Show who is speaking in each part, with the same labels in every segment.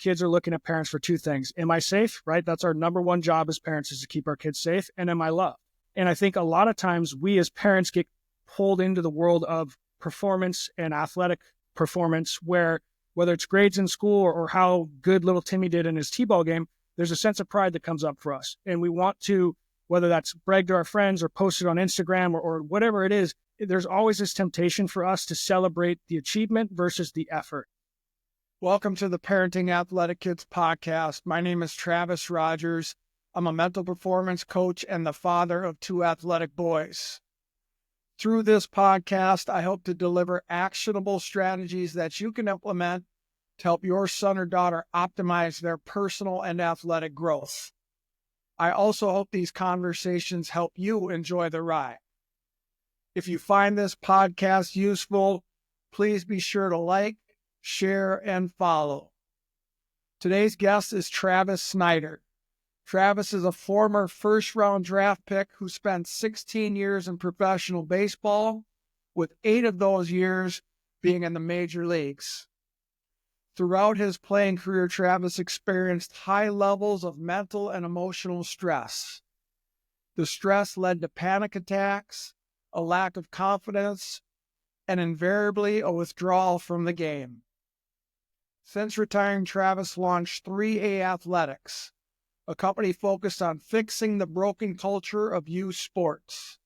Speaker 1: kids are looking at parents for two things. Am I safe, right? That's our number one job as parents, is to keep our kids safe. And am I loved? And I think a lot of times we as parents get pulled into the world of performance and athletic performance, where whether it's grades in school or how good little Timmy did in his t-ball game, there's a sense of pride that comes up for us. And we want to, whether that's brag to our friends or post it on Instagram or whatever it is, there's always this temptation for us to celebrate the achievement versus the effort.
Speaker 2: Welcome to the Parenting Athletic Kids podcast. My name is Travis Rogers. I'm a mental performance coach and the father of two athletic boys. Through this podcast, I hope to deliver actionable strategies that you can implement to help your son or daughter optimize their personal and athletic growth. I also hope these conversations help you enjoy the ride. If you find this podcast useful, please be sure to like, share, and follow. Today's guest is Travis Snider. Travis is a former first-round draft pick who spent 16 years in professional baseball, with 8 of those years being in the major leagues. Throughout his playing career, Travis experienced high levels of mental and emotional stress. The stress led to panic attacks, a lack of confidence, and invariably a withdrawal from the game. Since retiring, Travis launched 3A Athletics, a company focused on fixing the broken culture of youth sports.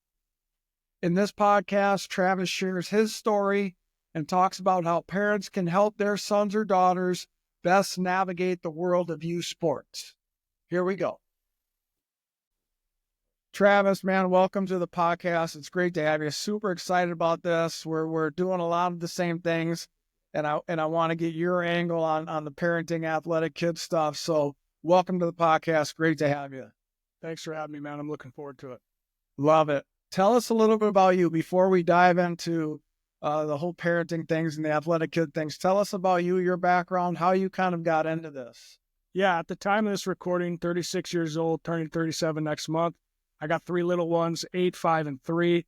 Speaker 2: In this podcast, Travis shares his story and talks about how parents can help their sons or daughters best navigate the world of youth sports. Here we go. Travis, man, welcome to the podcast. It's great to have you. Super excited about this. We're doing a lot of the same things, and I want to get your angle on the parenting athletic kids stuff. So welcome to the podcast. Great to have you.
Speaker 1: Thanks for having me, man. I'm looking forward to it.
Speaker 2: Love it. Tell us a little bit about you before we dive into the whole parenting things and the athletic kid things. Tell us about you, your background, how you kind of got into this.
Speaker 1: Yeah, at the time of this recording, 36 years old, turning 37 next month. I got 3 little ones, 8, 5, and 3.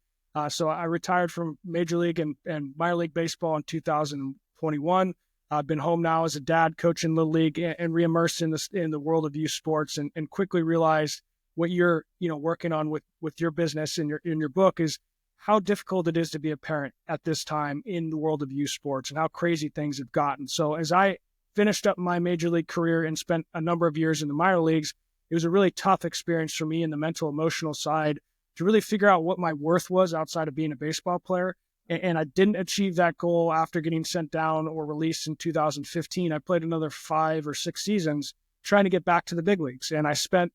Speaker 1: So I retired from Major League and minor league baseball in 2021. I've been home now as a dad, coaching Little League, and re-immersed in the world of youth sports, and quickly realized what you're working on with your business and in your book is how difficult it is to be a parent at this time in the world of youth sports and how crazy things have gotten. So as I finished up my Major League career and spent a number of years in the minor leagues, it was a really tough experience for me in the mental, emotional side to really figure out what my worth was outside of being a baseball player. And I didn't achieve that goal after getting sent down or released in 2015. I played another 5 or 6 seasons trying to get back to the big leagues. And I spent,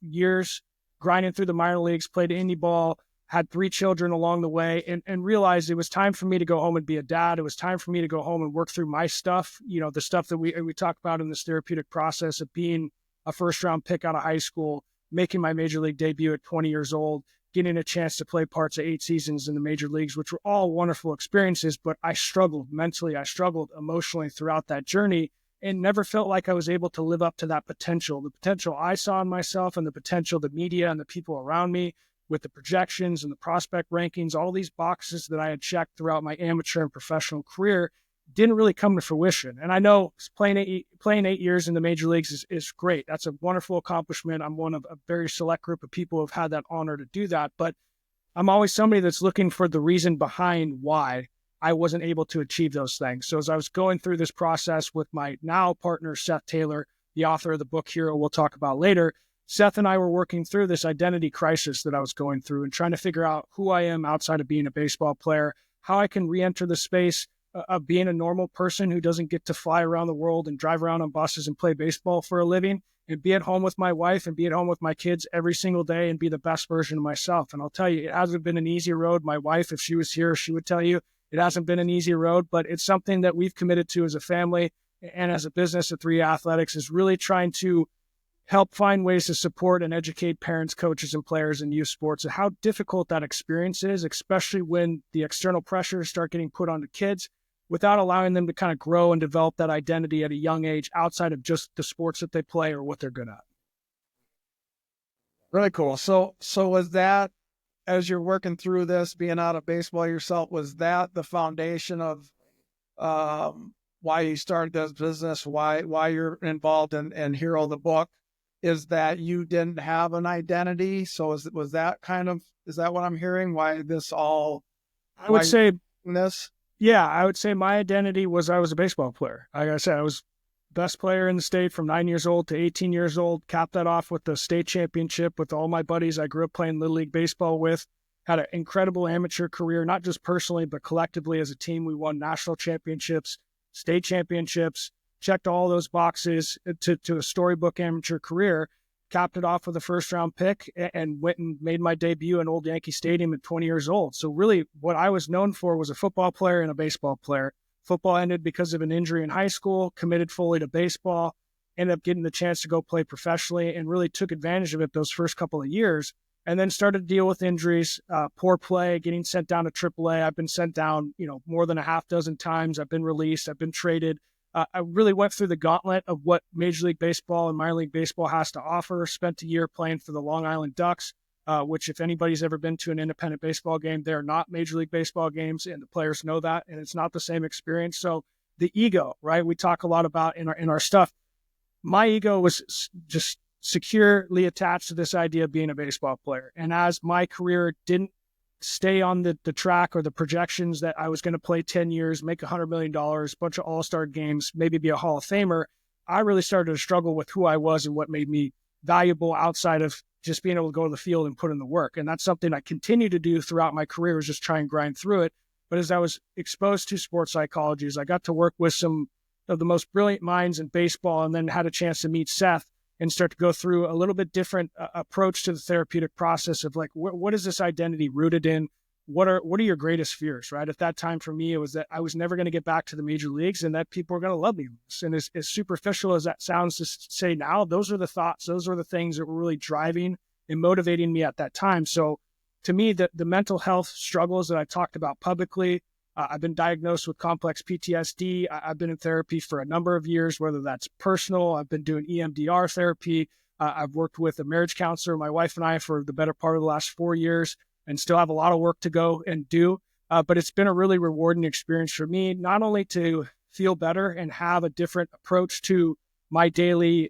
Speaker 1: years grinding through the minor leagues, played indie ball, had 3 children along the way, and realized it was time for me to go home and be a dad. It was time for me to go home and work through my stuff, the stuff that we talk about in this therapeutic process of being a first-round pick out of high school, making my major league debut at 20 years old, getting a chance to play parts of 8 seasons in the major leagues, which were all wonderful experiences, but I struggled mentally, I struggled emotionally throughout that journey, and never felt like I was able to live up to that potential, the potential I saw in myself and the potential the media and the people around me with the projections and the prospect rankings, all these boxes that I had checked throughout my amateur and professional career didn't really come to fruition. And I know playing 8 years in the major leagues is great. That's a wonderful accomplishment. I'm one of a very select group of people who have had that honor to do that. But I'm always somebody that's looking for the reason behind why I wasn't able to achieve those things. So as I was going through this process with my now partner, Seth Taylor, the author of the book Hero we'll talk about later, Seth and I were working through this identity crisis that I was going through and trying to figure out who I am outside of being a baseball player, how I can re-enter the space of being a normal person who doesn't get to fly around the world and drive around on buses and play baseball for a living, and be at home with my wife and be at home with my kids every single day and be the best version of myself. And I'll tell you, it hasn't been an easy road. My wife, if she was here, she would tell you it hasn't been an easy road, but it's something that we've committed to as a family and as a business at 3 Athletics, is really trying to help find ways to support and educate parents, coaches, and players in youth sports and how difficult that experience is, especially when the external pressures start getting put onto kids without allowing them to kind of grow and develop that identity at a young age outside of just the sports that they play or what they're good at.
Speaker 2: Really cool. So was that, as you're working through this, being out of baseball yourself, was that the foundation of why you started this business, why you're involved in Hero the book, is that you didn't have an identity. So is that what I'm hearing? Why this all?
Speaker 1: I would say
Speaker 2: this?
Speaker 1: Yeah, I would say my identity was I was a baseball player. Like I said, I was best player in the state from 9 years old to 18 years old. Capped that off with the state championship with all my buddies I grew up playing Little League baseball with. Had an incredible amateur career, not just personally, but collectively as a team. We won national championships, state championships, checked all those boxes to a storybook amateur career. Capped it off with a first-round pick and went and made my debut in Old Yankee Stadium at 20 years old. So really what I was known for was a football player and a baseball player. Football ended because of an injury in high school, committed fully to baseball, ended up getting the chance to go play professionally and really took advantage of it those first couple of years, and then started to deal with injuries, poor play, getting sent down to AAA. I've been sent down, more than a half dozen times. I've been released. I've been traded. I really went through the gauntlet of what Major League Baseball and minor league baseball has to offer. Spent a year playing for the Long Island Ducks, which if anybody's ever been to an independent baseball game, they're not Major League Baseball games, and the players know that, and it's not the same experience. So the ego, right? We talk a lot about in our stuff. My ego was just securely attached to this idea of being a baseball player. And as my career didn't stay on the track or the projections that I was going to play 10 years, make $100 million, bunch of all-star games, maybe be a Hall of Famer, I really started to struggle with who I was and what made me valuable outside of just being able to go to the field and put in the work. And that's something I continue to do throughout my career, is just try and grind through it. But as I was exposed to sports psychology, as I got to work with some of the most brilliant minds in baseball and then had a chance to meet Seth and start to go through a little bit different approach to the therapeutic process of like, what is this identity rooted in? What are your greatest fears, right? At that time for me, it was that I was never going to get back to the major leagues and that people were going to love me. And as superficial as that sounds to say now, those are the thoughts, those are the things that were really driving and motivating me at that time. So to me, the mental health struggles that I talked about publicly, I've been diagnosed with complex PTSD. I've been in therapy for a number of years, whether that's personal. I've been doing EMDR therapy. I've worked with a marriage counselor, my wife and I, for the better part of the last 4 years, and still have a lot of work to go and do. But it's been a really rewarding experience for me, not only to feel better and have a different approach to my daily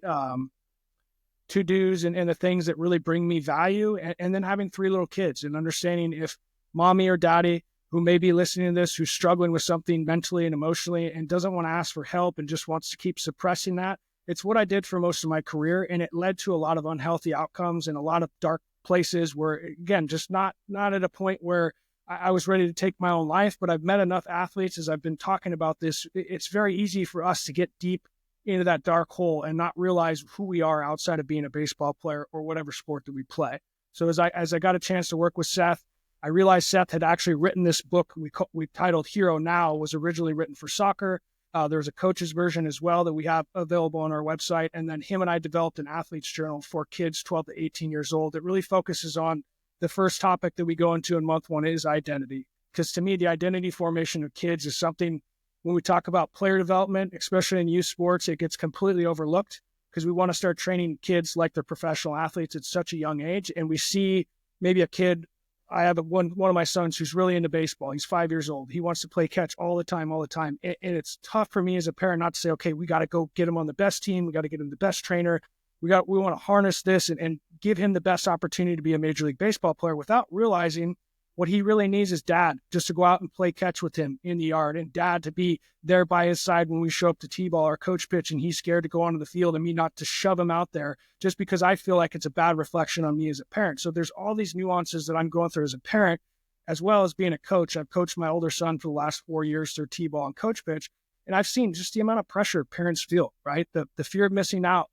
Speaker 1: to-dos and the things that really bring me value, and then having 3 little kids and understanding if mommy or daddy who may be listening to this, who's struggling with something mentally and emotionally and doesn't want to ask for help and just wants to keep suppressing that. It's what I did for most of my career, and it led to a lot of unhealthy outcomes and a lot of dark places where, again, just not at a point where I was ready to take my own life. But I've met enough athletes, as I've been talking about this, it's very easy for us to get deep into that dark hole and not realize who we are outside of being a baseball player or whatever sport that we play. So as I got a chance to work with Seth, I realized Seth had actually written this book we titled Hero Now, was originally written for soccer. There's a coach's version as well that we have available on our website. And then him and I developed an athlete's journal for kids 12 to 18 years old that really focuses on the first topic that we go into in month 1 is identity. Because to me, the identity formation of kids is something, when we talk about player development, especially in youth sports, it gets completely overlooked because we want to start training kids like they're professional athletes at such a young age. And we see maybe a kid, I have one of my sons who's really into baseball. He's 5 years old. He wants to play catch all the time. And it's tough for me as a parent not to say, okay, we got to go get him on the best team. We got to get him the best trainer. We want to harness this and give him the best opportunity to be a Major League Baseball player without realizing what he really needs is dad just to go out and play catch with him in the yard, and dad to be there by his side when we show up to T-ball or coach pitch and he's scared to go onto the field, and me not to shove him out there just because I feel like it's a bad reflection on me as a parent. So there's all these nuances that I'm going through as a parent, as well as being a coach. I've coached my older son for the last 4 years through T-ball and coach pitch, and I've seen just the amount of pressure parents feel, right? The fear of missing out,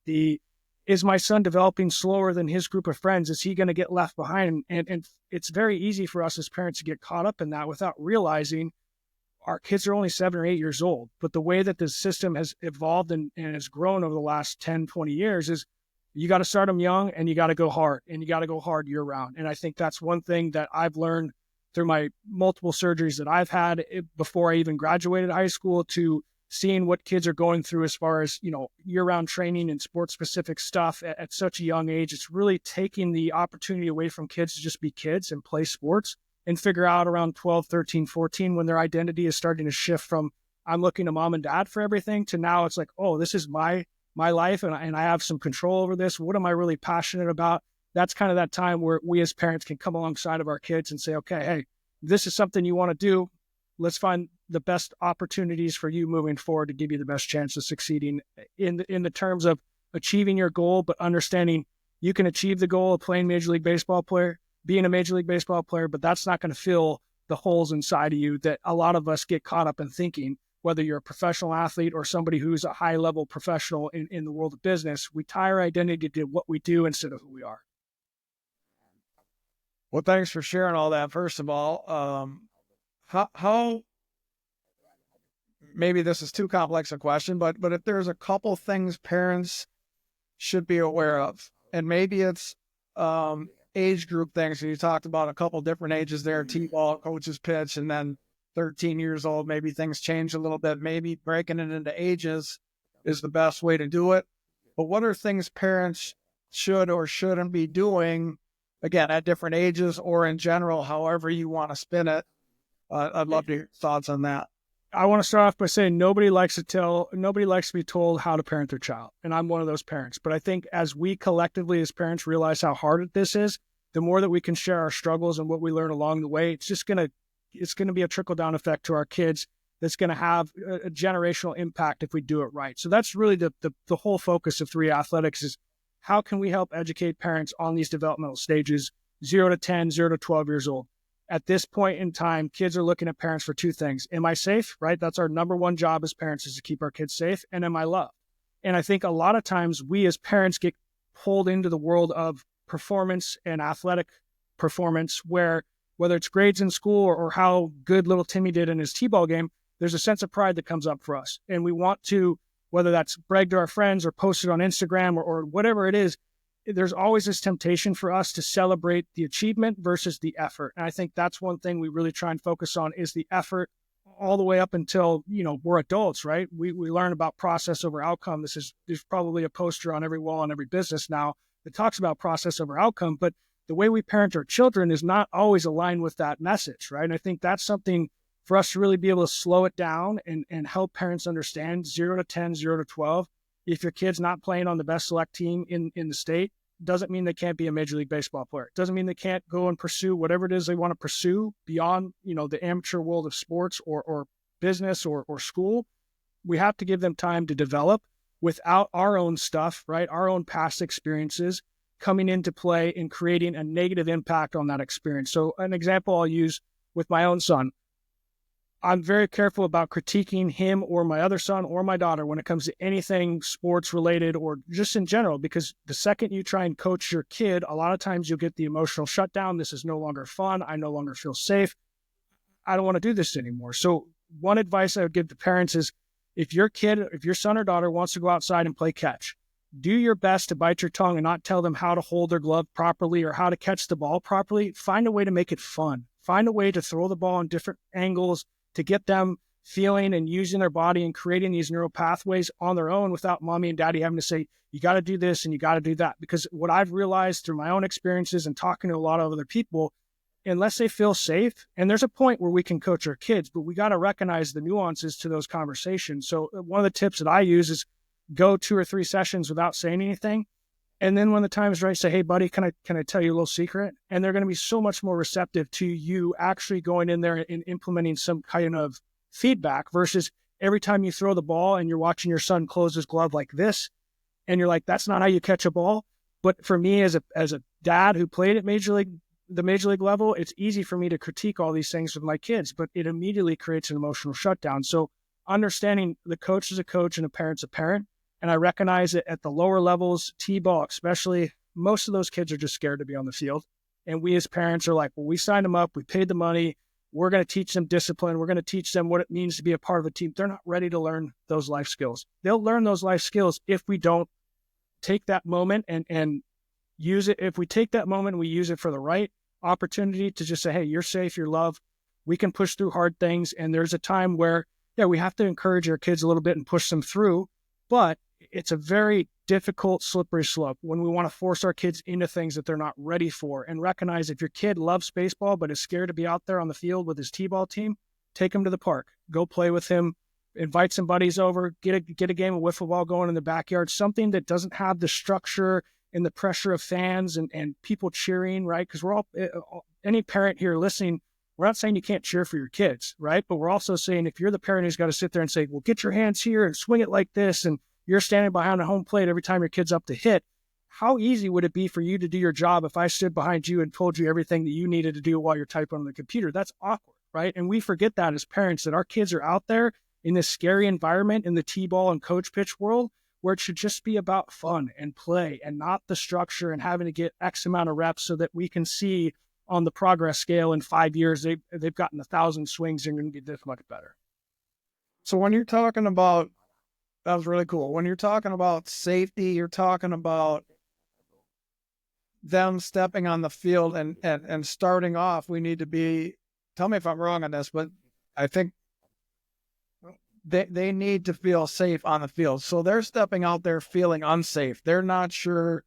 Speaker 1: is my son developing slower than his group of friends? Is he going to get left behind? And it's very easy for us as parents to get caught up in that without realizing our kids are only 7 or 8 years old. But the way that the system has evolved and has grown over the last 10, 20 years is you got to start them young and you got to go hard, and you got to go hard year round. And I think that's one thing that I've learned through my multiple surgeries that I've had before I even graduated high school, to seeing what kids are going through as far as, year-round training and sport-specific stuff at such a young age. It's really taking the opportunity away from kids to just be kids and play sports and figure out around 12, 13, 14 when their identity is starting to shift from I'm looking to mom and dad for everything, to now it's like, oh, this is my life, and I have some control over this. What am I really passionate about? That's kind of that time where we as parents can come alongside of our kids and say, okay, hey, this is something you want to do. Let's find the best opportunities for you moving forward to give you the best chance of succeeding in the terms of achieving your goal, but understanding you can achieve the goal of playing Major League Baseball player, being a Major League Baseball player, but that's not going to fill the holes inside of you that a lot of us get caught up in thinking. Whether you're a professional athlete or somebody who's a high-level professional in the world of business, we tie our identity to what we do instead of who we are.
Speaker 2: Well, thanks for sharing all that. First of all, how maybe this is too complex a question, but if there's a couple things parents should be aware of, and maybe it's age group things. So you talked about a couple different ages there, T-ball, coach's pitch, and then 13 years old, maybe things change a little bit. Maybe breaking it into ages is the best way to do it. But what are things parents should or shouldn't be doing, again, at different ages or in general, however you want to spin it? I'd love to hear your thoughts on that.
Speaker 1: I want to start off by saying nobody likes to be told how to parent their child. And I'm one of those parents. But I think as we collectively as parents realize how hard this is, the more that we can share our struggles and what we learn along the way, it's going to be a trickle-down effect to our kids that's going to have a generational impact if we do it right. So that's really the whole focus of 3 Athletics is how can we help educate parents on these developmental stages, 0 to 10, 0 to 12 years old. At this point in time, kids are looking at parents for 2 things. Am I safe, right? That's our number one job as parents, is to keep our kids safe. And am I loved? And I think a lot of times we as parents get pulled into the world of performance and athletic performance where, whether it's grades in school or how good little Timmy did in his T-ball game, there's a sense of pride that comes up for us. And we want to, whether that's brag to our friends or post it on Instagram or whatever it is, there's always this temptation for us to celebrate the achievement versus the effort. And I think that's one thing we really try and focus on is the effort all the way up until, we're adults, right? We learn about process over outcome. There's probably a poster on every wall in every business now that talks about process over outcome, but the way we parent our children is not always aligned with that message, right? And I think that's something for us to really be able to slow it down and help parents understand 0 to 10, 0 to 12. If your kid's not playing on the best select team in the state, doesn't mean they can't be a Major League Baseball player. It doesn't mean they can't go and pursue whatever it is they want to pursue beyond, the amateur world of sports or business or school. We have to give them time to develop without our own stuff, right? Our own past experiences coming into play and creating a negative impact on that experience. So an example I'll use with my own son. I'm very careful about critiquing him or my other son or my daughter when it comes to anything sports related or just in general, because the second you try and coach your kid, a lot of times you'll get the emotional shutdown. This is no longer fun. I no longer feel safe. I don't want to do this anymore. So one advice I would give to parents is if your son or daughter wants to go outside and play catch, do your best to bite your tongue and not tell them how to hold their glove properly or how to catch the ball properly. Find a way to make it fun. Find a way to throw the ball in different angles, to get them feeling and using their body and creating these neural pathways on their own without mommy and daddy having to say, you got to do this and you got to do that. Because what I've realized through my own experiences and talking to a lot of other people, unless they feel safe, and there's a point where we can coach our kids, but we got to recognize the nuances to those conversations. So one of the tips that I use is go 2 or 3 sessions without saying anything. And then when the time is right, say, hey, buddy, can I tell you a little secret? And they're going to be so much more receptive to you actually going in there and implementing some kind of feedback versus every time you throw the ball and you're watching your son close his glove like this, and you're like, that's not how you catch a ball. But for me as a dad who played at the major league level, it's easy for me to critique all these things with my kids, but it immediately creates an emotional shutdown. So understanding the coach is a coach and a parent's a parent. And I recognize that at the lower levels, T-ball especially, most of those kids are just scared to be on the field. And we as parents are like, well, we signed them up. We paid the money. We're going to teach them discipline. We're going to teach them what it means to be a part of a team. They're not ready to learn those life skills. They'll learn those life skills if we don't take that moment and use it. If we take that moment and we use it for the right opportunity to just say, hey, you're safe, you're loved. We can push through hard things. And there's a time where, we have to encourage our kids a little bit and push them through. But it's a very difficult, slippery slope when we want to force our kids into things that they're not ready for, and recognize if your kid loves baseball but is scared to be out there on the field with his T-ball team, take him to the park, go play with him, invite some buddies over, get a game of wiffle ball going in the backyard, something that doesn't have the structure and the pressure of fans and people cheering, right? Because we're all, any parent here listening, we're not saying you can't cheer for your kids, right? But we're also saying if you're the parent who's got to sit there and say, well, get your hands here and swing it like this, and you're standing behind a home plate every time your kid's up to hit, how easy would it be for you to do your job if I stood behind you and told you everything that you needed to do while you're typing on the computer? That's awkward, right? And we forget that as parents, that our kids are out there in this scary environment in the T-ball and coach pitch world, where it should just be about fun and play and not the structure and having to get X amount of reps so that we can see on the progress scale in 5 years, they've gotten 1,000 swings and going to be this much better.
Speaker 2: So when you're talking about, that was really cool. When you're talking about safety, you're talking about them stepping on the field and starting off, we need to be, tell me if I'm wrong on this, but I think they need to feel safe on the field. So they're stepping out there feeling unsafe. They're not sure.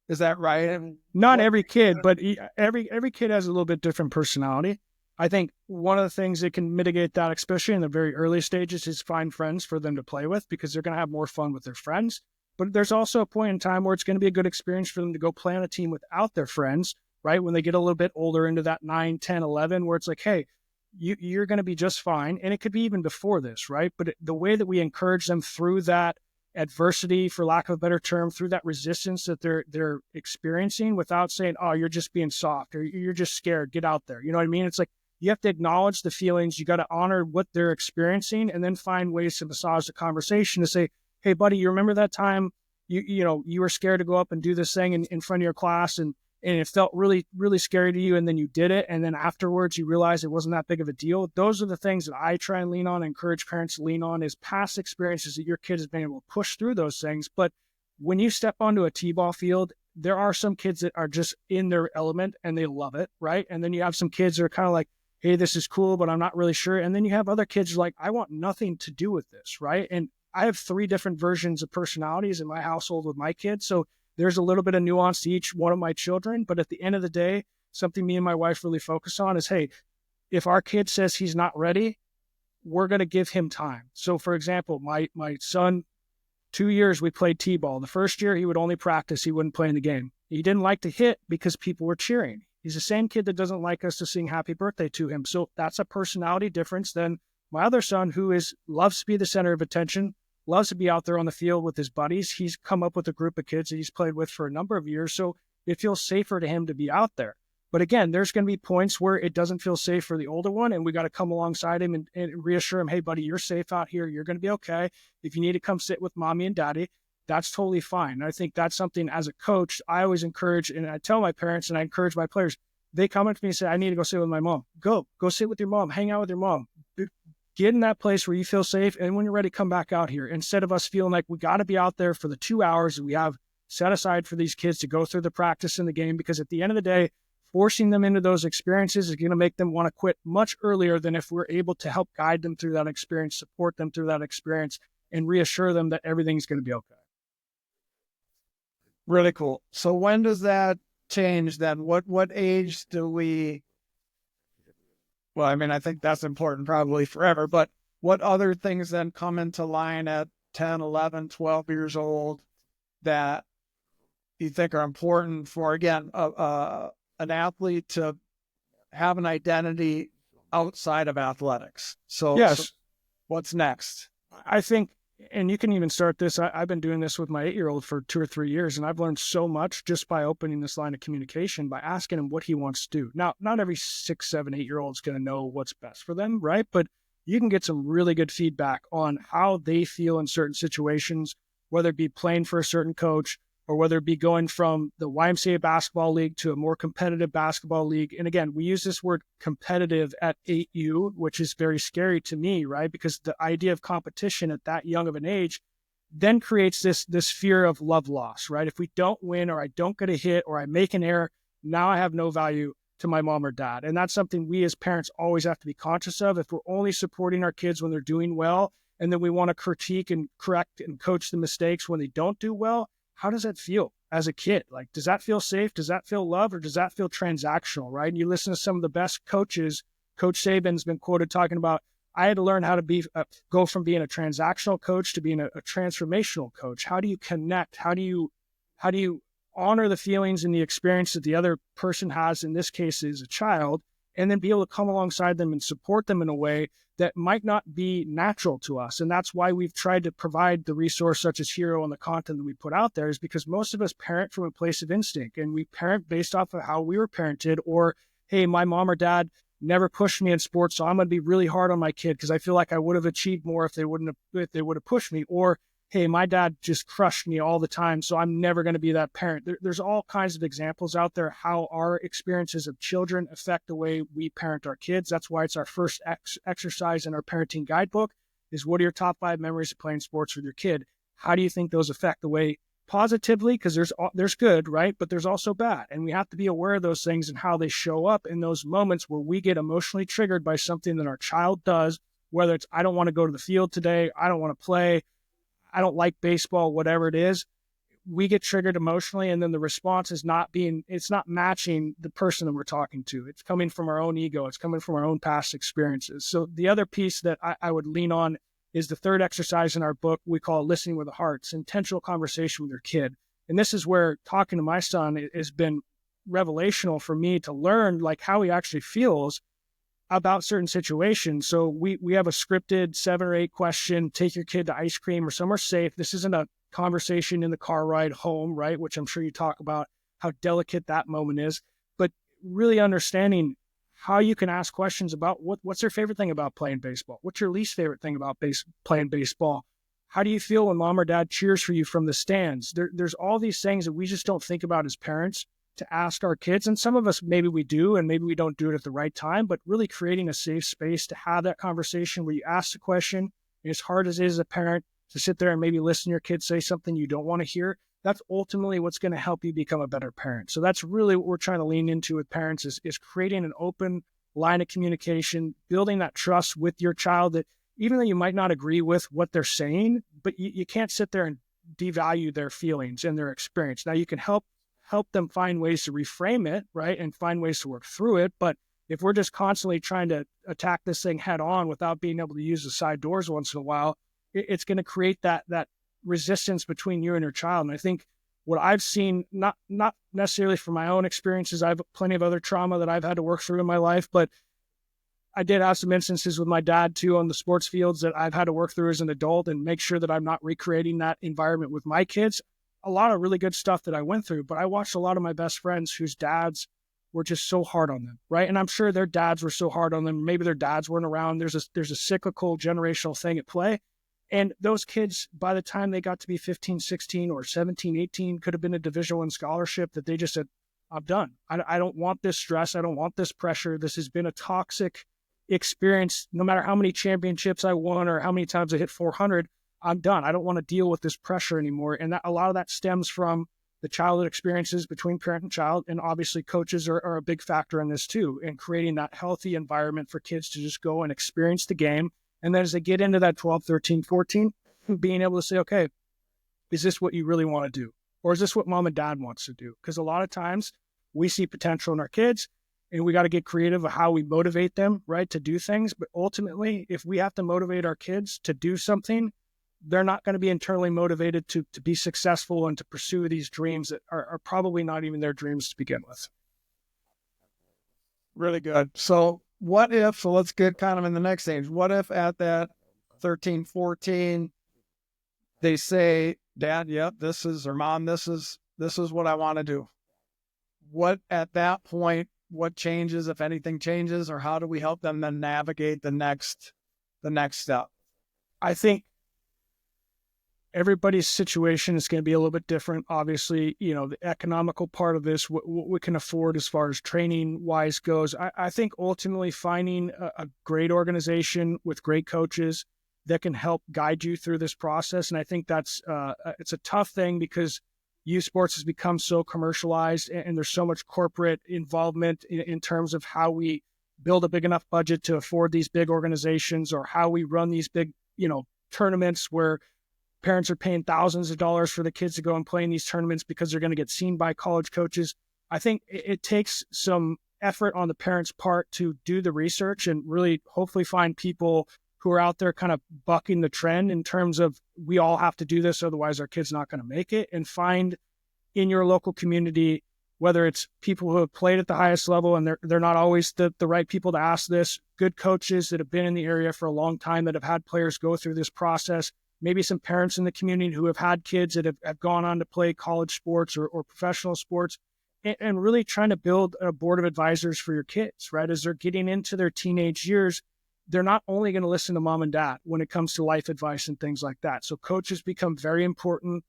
Speaker 2: Is that right?
Speaker 1: Not every kid, but every kid has a little bit different personality. I think one of the things that can mitigate that, especially in the very early stages, is find friends for them to play with, because they're going to have more fun with their friends. But there's also a point in time where it's going to be a good experience for them to go play on a team without their friends, right? When they get a little bit older into that 9, 10, 11, where it's like, hey, you're going to be just fine. And it could be even before this, right? But the way that we encourage them through that adversity, for lack of a better term, through that resistance that they're experiencing, without saying, oh, you're just being soft or you're just scared, get out there. You know what I mean? It's like, you have to acknowledge the feelings. You got to honor what they're experiencing, and then find ways to massage the conversation to say, hey, buddy, you remember that time you were scared to go up and do this thing in front of your class, and it felt really, really scary to you, and then you did it, and then afterwards you realized it wasn't that big of a deal. Those are the things that I try and lean on, encourage parents to lean on, is past experiences that your kid has been able to push through those things. But when you step onto a T-ball field, there are some kids that are just in their element and they love it, right? And then you have some kids that are kind of like, hey, this is cool, but I'm not really sure. And then you have other kids like, I want nothing to do with this, right? And I have 3 different versions of personalities in my household with my kids. So there's a little bit of nuance to each one of my children. But at the end of the day, something me and my wife really focus on is, hey, if our kid says he's not ready, we're going to give him time. So for example, my son, 2 years we played T-ball. The first year he would only practice, he wouldn't play in the game. He didn't like to hit because people were cheering. He's the same kid that doesn't like us to sing happy birthday to him. So that's a personality difference than my other son, who loves to be the center of attention, loves to be out there on the field with his buddies. He's come up with a group of kids that he's played with for a number of years, so it feels safer to him to be out there. But again, there's going to be points where it doesn't feel safe for the older one, and we got to come alongside him and reassure him, hey, buddy, you're safe out here. You're going to be okay. If you need to come sit with mommy and daddy, that's totally fine. And I think that's something, as a coach, I always encourage, and I tell my parents and I encourage my players, they come up to me and say, I need to go sit with my mom. Go sit with your mom. Hang out with your mom. Get in that place where you feel safe. And when you're ready, come back out here. Instead of us feeling like we got to be out there for the 2 hours that we have set aside for these kids to go through the practice in the game, because at the end of the day, forcing them into those experiences is going to make them want to quit much earlier than if we're able to help guide them through that experience, support them through that experience, and reassure them that everything's going to be okay.
Speaker 2: Really cool. So when does that change then? What age do we, well, I mean, I think that's important probably forever, but what other things then come into line at 10, 11, 12 years old that you think are important for, again, an athlete to have an identity outside of athletics?
Speaker 1: Yes.
Speaker 2: So what's next?
Speaker 1: I think, and you can even start this, I've been doing this with my 8-year-old for 2 or 3 years, and I've learned so much just by opening this line of communication, by asking him what he wants to do. Now, not every 6, 7, 8-year-old is going to know what's best for them, right? But you can get some really good feedback on how they feel in certain situations, whether it be playing for a certain coach, or whether it be going from the YMCA basketball league to a more competitive basketball league. And again, we use this word competitive at 8U, which is very scary to me, right? Because the idea of competition at that young of an age then creates this fear of love loss, right? If we don't win, or I don't get a hit, or I make an error, now I have no value to my mom or dad. And that's something we as parents always have to be conscious of. If we're only supporting our kids when they're doing well, and then we want to critique and correct and coach the mistakes when they don't do well, how does that feel as a kid? Like, does that feel safe? Does that feel love? Or does that feel transactional, right? And you listen to some of the best coaches. Coach Saban's been quoted talking about, I had to learn how to go from being a transactional coach to being a transformational coach. How do you connect? How do you honor the feelings and the experience that the other person has, in this case is a child, and then be able to come alongside them and support them in a way that might not be natural to us. And that's why we've tried to provide the resource such as Hero and the content that we put out there, is because most of us parent from a place of instinct, and we parent based off of how we were parented, or, hey, my mom or dad never pushed me in sports, so I'm going to be really hard on my kid because I feel like I would have achieved more if they would have pushed me. Or, hey, my dad just crushed me all the time, so I'm never going to be that parent. There's all kinds of examples out there how our experiences of children affect the way we parent our kids. That's why it's our first exercise in our parenting guidebook is, what are your top 5 memories of playing sports with your kid? How do you think those affect the way positively? Because there's good, right? But there's also bad. And we have to be aware of those things and how they show up in those moments where we get emotionally triggered by something that our child does, whether it's, I don't want to go to the field today, I don't want to play, I don't like baseball, whatever it is. We get triggered emotionally, and then the response is it's not matching the person that we're talking to. It's coming from our own ego. It's coming from our own past experiences. So the other piece that I would lean on is the third exercise in our book. We call it listening with the heart. It's intentional conversation with your kid. And this is where talking to my son has been revelational for me to learn like how he actually feels about certain situations. So we have a scripted 7 or 8 question, take your kid to ice cream or somewhere safe. This isn't a conversation in the car ride home, right? Which I'm sure you talk about how delicate that moment is, but really understanding how you can ask questions about what's your favorite thing about playing baseball? What's your least favorite thing about playing baseball? How do you feel when mom or dad cheers for you from the stands? There's all these things that we just don't think about as parents to ask our kids. And some of us, maybe we do, and maybe we don't do it at the right time, but really creating a safe space to have that conversation where you ask the question. And as hard as it is as a parent to sit there and maybe listen to your kids say something you don't want to hear, that's ultimately what's going to help you become a better parent. So that's really what we're trying to lean into with parents is creating an open line of communication, building that trust with your child that even though you might not agree with what they're saying, but you can't sit there and devalue their feelings and their experience. Now you can help them find ways to reframe it, right? And find ways to work through it. But if we're just constantly trying to attack this thing head on without being able to use the side doors once in a while, it's going to create that resistance between you and your child. And I think what I've seen, not necessarily from my own experiences, I have plenty of other trauma that I've had to work through in my life, but I did have some instances with my dad too on the sports fields that I've had to work through as an adult and make sure that I'm not recreating that environment with my kids. A lot of really good stuff that I went through, but I watched a lot of my best friends whose dads were just so hard on them, right? And I'm sure their dads were so hard on them. Maybe their dads weren't around. There's a cyclical generational thing at play. And those kids, by the time they got to be 15, 16 or 17, 18, could have been a Division I scholarship that they just said, I'm done. I don't want this stress. I don't want this pressure. This has been a toxic experience. No matter how many championships I won or how many times I hit 400, I'm done. I don't want to deal with this pressure anymore. And a lot of that stems from the childhood experiences between parent and child. And obviously coaches are a big factor in this too, in creating that healthy environment for kids to just go and experience the game. And then as they get into that 12, 13, 14, being able to say, okay, is this what you really want to do? Or is this what mom and dad wants to do? Because a lot of times we see potential in our kids and we got to get creative of how we motivate them, right, to do things. But ultimately, if we have to motivate our kids to do something, they're not going to be internally motivated to be successful and to pursue these dreams that are probably not even their dreams to begin with.
Speaker 2: Really good. So let's get kind of in the next stage. What if at that 13, 14, they say, Dad, yep, or Mom, this is what I want to do. What at that point, what changes, if anything changes, or how do we help them then navigate the next step?
Speaker 1: I think everybody's situation is going to be a little bit different. Obviously, the economical part of this, what we can afford as far as training wise goes. I think ultimately finding a great organization with great coaches that can help guide you through this process. And I think that's, it's a tough thing because youth sports has become so commercialized and there's so much corporate involvement in terms of how we build a big enough budget to afford these big organizations or how we run these big, tournaments where parents are paying thousands of dollars for the kids to go and play in these tournaments because they're going to get seen by college coaches. I think it takes some effort on the parents' part to do the research and really hopefully find people who are out there kind of bucking the trend in terms of we all have to do this, otherwise our kid's not going to make it, and find in your local community, whether it's people who have played at the highest level, and they're not always the right people to ask this, good coaches that have been in the area for a long time that have had players go through this process, maybe some parents in the community who have had kids that have gone on to play college sports or professional sports, and really trying to build a board of advisors for your kids, right? As they're getting into their teenage years, they're not only going to listen to mom and dad when it comes to life advice and things like that. So coaches become very important.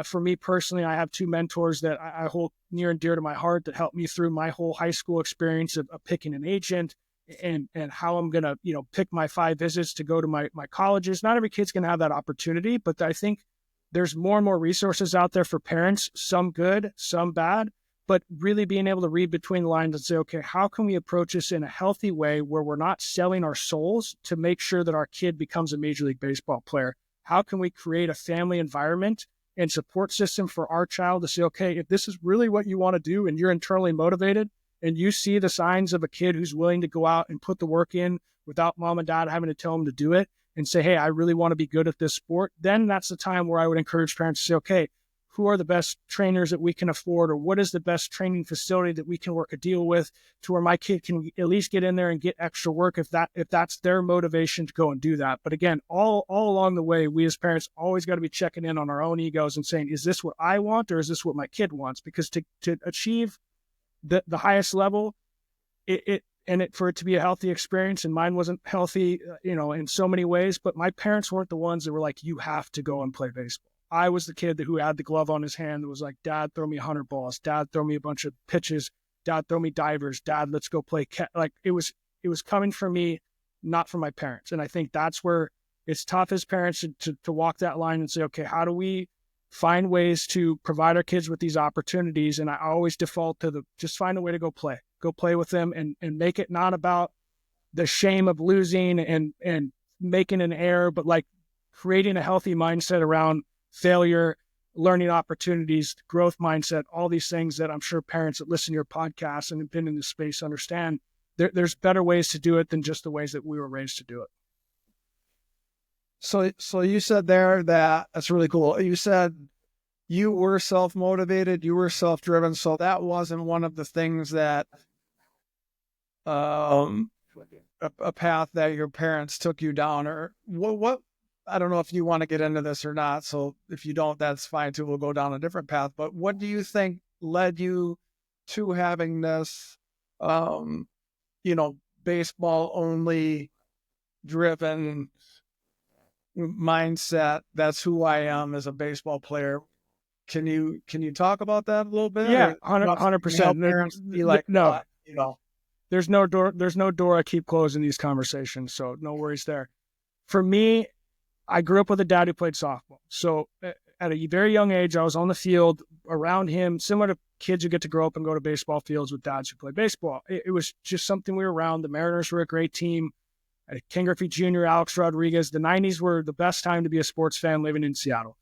Speaker 1: For me personally, I have two mentors that I hold near and dear to my heart that helped me through my whole high school experience of picking an agent and how I'm going to, pick my 5 visits to go to my colleges. Not every kid's going to have that opportunity, but I think there's more and more resources out there for parents, some good, some bad, but really being able to read between the lines and say, okay, how can we approach this in a healthy way where we're not selling our souls to make sure that our kid becomes a Major League Baseball player? How can we create a family environment and support system for our child to say, okay, if this is really what you want to do and you're internally motivated and you see the signs of a kid who's willing to go out and put the work in without mom and dad having to tell them to do it and say, hey, I really want to be good at this sport, then that's the time where I would encourage parents to say, okay, who are the best trainers that we can afford, or what is the best training facility that we can work a deal with to where my kid can at least get in there and get extra work if that's their motivation to go and do that. But again, all along the way, we as parents always got to be checking in on our own egos and saying, is this what I want or is this what my kid wants? Because to achieve the highest level, for it to be a healthy experience, and mine wasn't healthy, in so many ways, but my parents weren't the ones that were like, you have to go and play baseball. I was the kid who had the glove on his hand that was like, Dad, throw me 100 balls. Dad, throw me a bunch of pitches. Dad, throw me divers. Dad, let's go play like it was coming from me, not from my parents. And I think that's where it's tough as parents to walk that line and say, okay, how do we find ways to provide our kids with these opportunities? And I always default to just find a way to go play with them and make it not about the shame of losing and making an error, but like creating a healthy mindset around failure, learning opportunities, growth mindset, all these things that I'm sure parents that listen to your podcast and have been in this space understand. There's better ways to do it than just the ways that we were raised to do it.
Speaker 2: So you said there that's really cool. You said you were self-motivated, you were self-driven. So that wasn't one of the things that a path that your parents took you down, or what I don't know if you want to get into this or not. So if you don't, that's fine too. We'll go down a different path. But what do you think led you to having this, baseball only driven mindset? That's who I am as a baseball player. Can you talk about that a little bit?
Speaker 1: Yeah, 100%.
Speaker 2: Parents be like,
Speaker 1: no, there's no door I keep closing these conversations. So no worries there. For me, I grew up with a dad who played softball. So at a very young age, I was on the field around him, similar to kids who get to grow up and go to baseball fields with dads who play baseball. It was just something we were around. The Mariners were a great team. Ken Griffey Jr., Alex Rodriguez. The 90s were the best time to be a sports fan living in Seattle.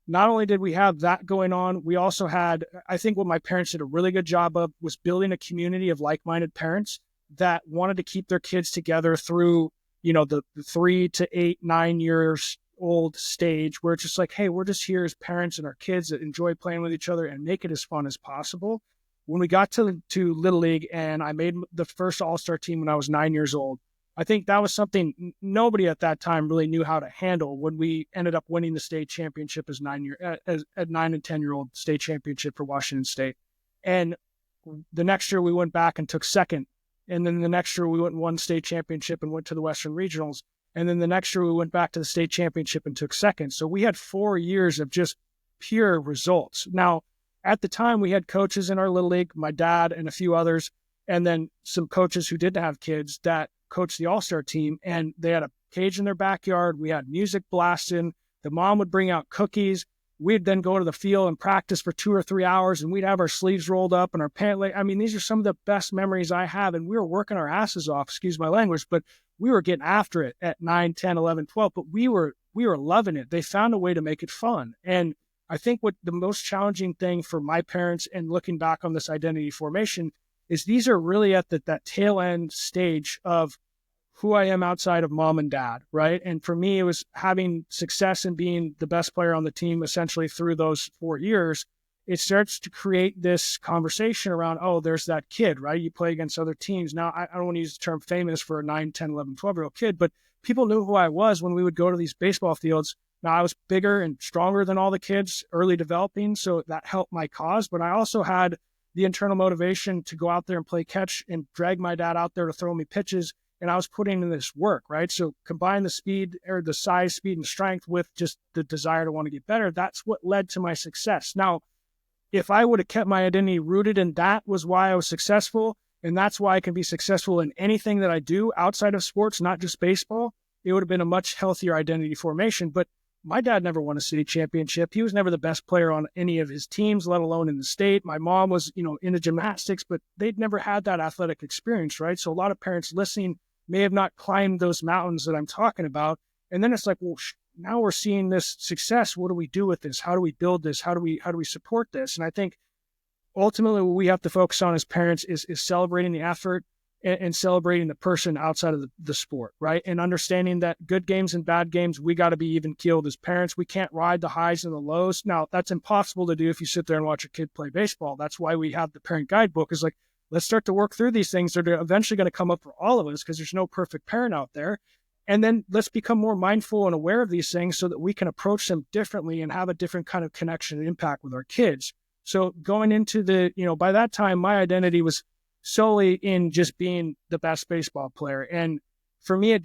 Speaker 1: Not only did we have that going on, we also had, I think what my parents did a really good job of was building a community of like-minded parents that wanted to keep their kids together through the 3 to 8, 9 years old stage, where it's just like, hey, we're just here as parents and our kids that enjoy playing with each other and make it as fun as possible. When we got to Little League and I made the first All-Star team when I was 9 years old, I think that was something nobody at that time really knew how to handle when we ended up winning the state championship as 9 and 10-year-old state championship for Washington State. And the next year we went back and took second. And then the next year we went and won state championship and went to the Western Regionals. And then the next year we went back to the state championship and took second. So we had 4 years of just pure results. Now, at the time we had coaches in our Little League, my dad and a few others, and then some coaches who didn't have kids that coached the All-Star team. And they had a cage in their backyard. We had music blasting. The mom would bring out cookies. We'd then go to the field and practice for 2 or 3 hours, and we'd have our sleeves rolled up and our pant leg. I mean, these are some of the best memories I have, and we were working our asses off, excuse my language, but we were getting after it at 9, 10, 11, 12, but we were loving it. They found a way to make it fun. And I think what the most challenging thing for my parents and looking back on this identity formation is these are really at that tail end stage of who I am outside of mom and dad, right? And for me, it was having success and being the best player on the team essentially through those 4 years. It starts to create this conversation around, oh, there's that kid, right? You play against other teams. Now, I don't want to use the term famous for a 9, 10, 11, 12-year-old kid, but people knew who I was when we would go to these baseball fields. Now, I was bigger and stronger than all the kids, early developing, so that helped my cause. But I also had the internal motivation to go out there and play catch and drag my dad out there to throw me pitches. And I was putting in this work, right? So combine the speed or the size, speed, and strength with just the desire to want to get better. That's what led to my success. Now, if I would have kept my identity rooted in that was why I was successful, and that's why I can be successful in anything that I do outside of sports, not just baseball, it would have been a much healthier identity formation. But my dad never won a city championship. He was never the best player on any of his teams, let alone in the state. My mom was, into gymnastics, but they'd never had that athletic experience, right? So a lot of parents listening may have not climbed those mountains that I'm talking about. And then it's like, well, now we're seeing this success. What do we do with this? How do we build this? How do we support this? And I think ultimately what we have to focus on as parents is celebrating the effort and celebrating the person outside of the sport, right? And understanding that good games and bad games, we got to be even keeled as parents. We can't ride the highs and the lows. Now, that's impossible to do if you sit there and watch a kid play baseball. That's why we have the parent guidebook, is like, let's start to work through these things that are eventually going to come up for all of us, because there's no perfect parent out there. And then let's become more mindful and aware of these things so that we can approach them differently and have a different kind of connection and impact with our kids. So going into by that time, my identity was solely in just being the best baseball player. And for me,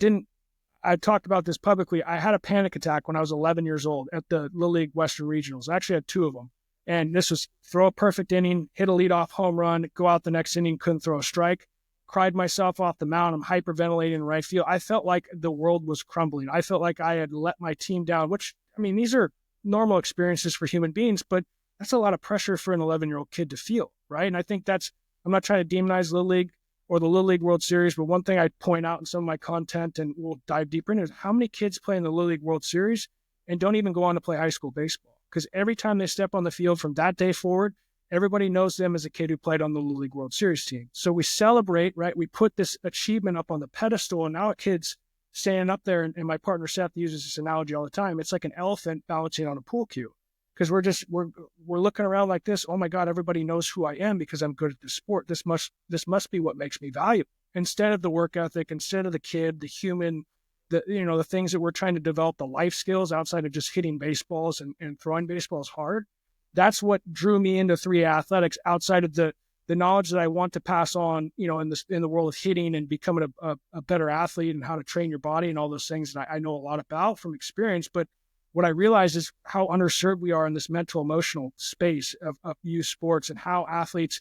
Speaker 1: I talked about this publicly. I had a panic attack when I was 11 years old at the Little League Western Regionals. I actually had 2 of them. And this was throw a perfect inning, hit a leadoff home run, go out the next inning, couldn't throw a strike, cried myself off the mound. I'm hyperventilating in right field. I felt like the world was crumbling. I felt like I had let my team down, which, these are normal experiences for human beings, but that's a lot of pressure for an 11-year-old kid to feel, right? And I think I'm not trying to demonize Little League or the Little League World Series, but one thing I point out in some of my content, and we'll dive deeper into, is how many kids play in the Little League World Series and don't even go on to play high school baseball. Because every time they step on the field from that day forward, everybody knows them as a kid who played on the Little League World Series team. So we celebrate, right? We put this achievement up on the pedestal, and now a kid's standing up there, and my partner Seth uses this analogy all the time. It's like an elephant balancing on a pool cue. Because we're looking around like this. Oh my God, everybody knows who I am because I'm good at this sport. This must be what makes me valuable. Instead of the work ethic, instead of the kid, the human, the things that we're trying to develop, the life skills outside of just hitting baseballs and throwing baseballs hard. That's what drew me into 3A athletics, outside of the knowledge that I want to pass on, in the world of hitting and becoming a better athlete and how to train your body and all those things that I know a lot about from experience. But what I realize is how underserved we are in this mental, emotional space of youth sports, and how athletes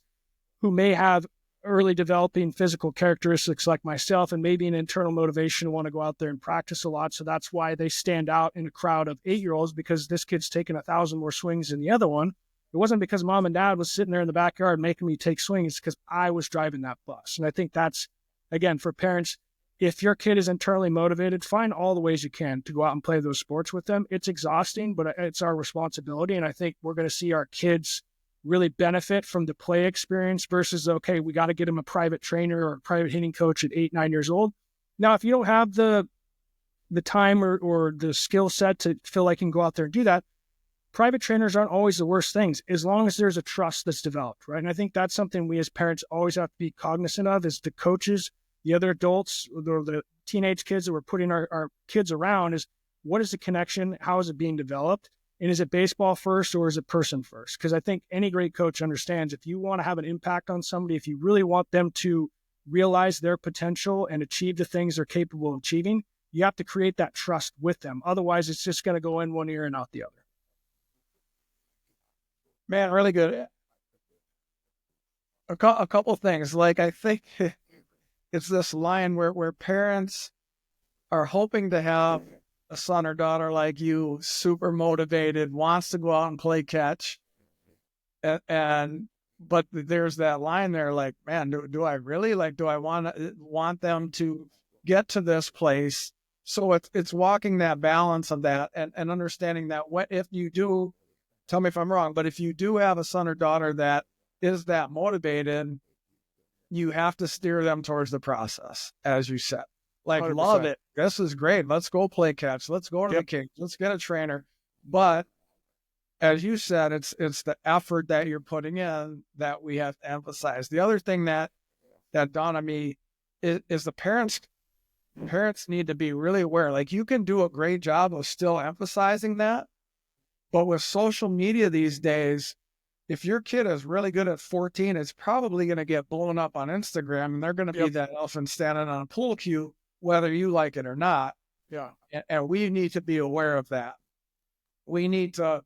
Speaker 1: who may have early developing physical characteristics like myself and maybe an internal motivation to want to go out there and practice a lot. So that's why they stand out in a crowd of 8-year-olds, because this kid's taking 1,000 more swings than the other one. It wasn't because mom and dad was sitting there in the backyard making me take swings. It's because I was driving that bus. And I think that's, again, for parents, if your kid is internally motivated, find all the ways you can to go out and play those sports with them. It's exhausting, but it's our responsibility. And I think we're going to see our kids really benefit from the play experience versus, okay, we got to get them a private trainer or a private hitting coach at 8, 9 years old. Now, if you don't have the time or the skill set to feel like you can go out there and do that, private trainers aren't always the worst things, as long as there's a trust that's developed, right? And I think that's something we as parents always have to be cognizant of, is the coaches, the other adults, the teenage kids that we're putting our kids around, is what is the connection? How is it being developed? And is it baseball first or is it person first? Because I think any great coach understands, if you want to have an impact on somebody, if you really want them to realize their potential and achieve the things they're capable of achieving, you have to create that trust with them. Otherwise, it's just going to go in one ear and out the other.
Speaker 2: Man, really good. A couple things. Like, I think it's this line where parents are hoping to have a son or daughter like you, super motivated, wants to go out and play catch. But there's that line there, like, man, do I really, like, do I want them to get to this place? So it's walking that balance of that and understanding that if you do, tell me if I'm wrong, but if you do have a son or daughter that is that motivated, you have to steer them towards the process, as you said. Like,
Speaker 1: 100%.
Speaker 2: love it. This is great. Let's go play catch. Let's go to the Kings. Let's get a trainer. But as you said, it's the effort that you're putting in that we have to emphasize. The other thing that dawned on me is the parents need to be really aware. Like, you can do a great job of still emphasizing that, but with social media these days, if your kid is really good at 14, it's probably going to get blown up on Instagram, and they're going to be that elephant standing on a pool cue, whether you like it or not.
Speaker 1: Yeah.
Speaker 2: And we need to be aware of that. We need to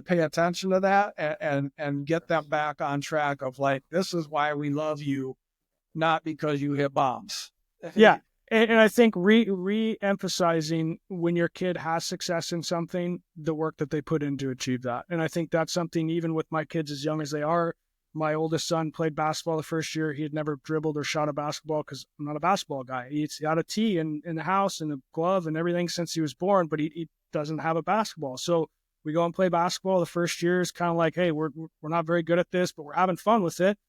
Speaker 2: pay attention to that and get them back on track of, like, this is why we love you, not because you hit bombs.
Speaker 1: Yeah. And I think re-emphasizing when your kid has success in something, the work that they put in to achieve that. And I think that's something, even with my kids as young as they are. My oldest son played basketball the first year. He had never dribbled or shot a basketball because I'm not a basketball guy. He had a tee in the house and a glove and everything since he was born, but he doesn't have a basketball. So we go and play basketball. The first year is kind of like, hey, we're not very good at this, but we're having fun with it.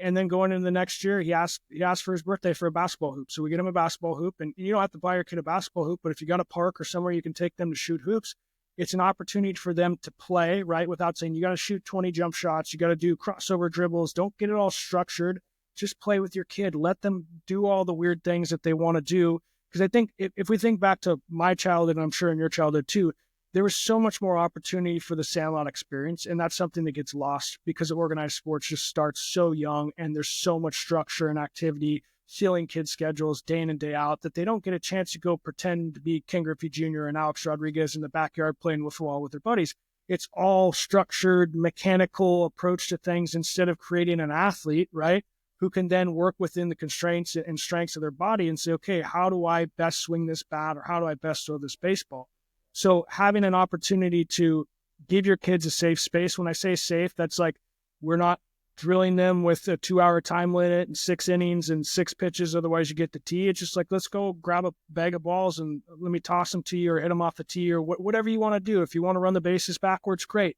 Speaker 1: And then going into the next year, he asked for his birthday for a basketball hoop. So we get him a basketball hoop, and you don't have to buy your kid a basketball hoop, but if you got a park or somewhere you can take them to shoot hoops, it's an opportunity for them to play, right? Without saying, you got to shoot 20 jump shots, you got to do crossover dribbles. Don't get it all structured. Just play with your kid. Let them do all the weird things that they want to do. Because I think if we think back to my childhood, and I'm sure in your childhood too, there was so much more opportunity for the Sandlot experience. And that's something that gets lost because organized sports just starts so young, and there's so much structure and activity, filling kids' schedules day in and day out, that they don't get a chance to go pretend to be Ken Griffey Jr. and Alex Rodriguez in the backyard playing withdrawal with their buddies. It's all structured, mechanical approach to things instead of creating an athlete, right, who can then work within the constraints and strengths of their body and say, okay, how do I best swing this bat, or how do I best throw this baseball? So having an opportunity to give your kids a safe space. When I say safe, that's like, we're not drilling them with a 2-hour time limit and 6 innings and 6 pitches. Otherwise you get the tee. It's just like, let's go grab a bag of balls and let me toss them to you, or hit them off the tee, or whatever you want to do. If you want to run the bases backwards, great.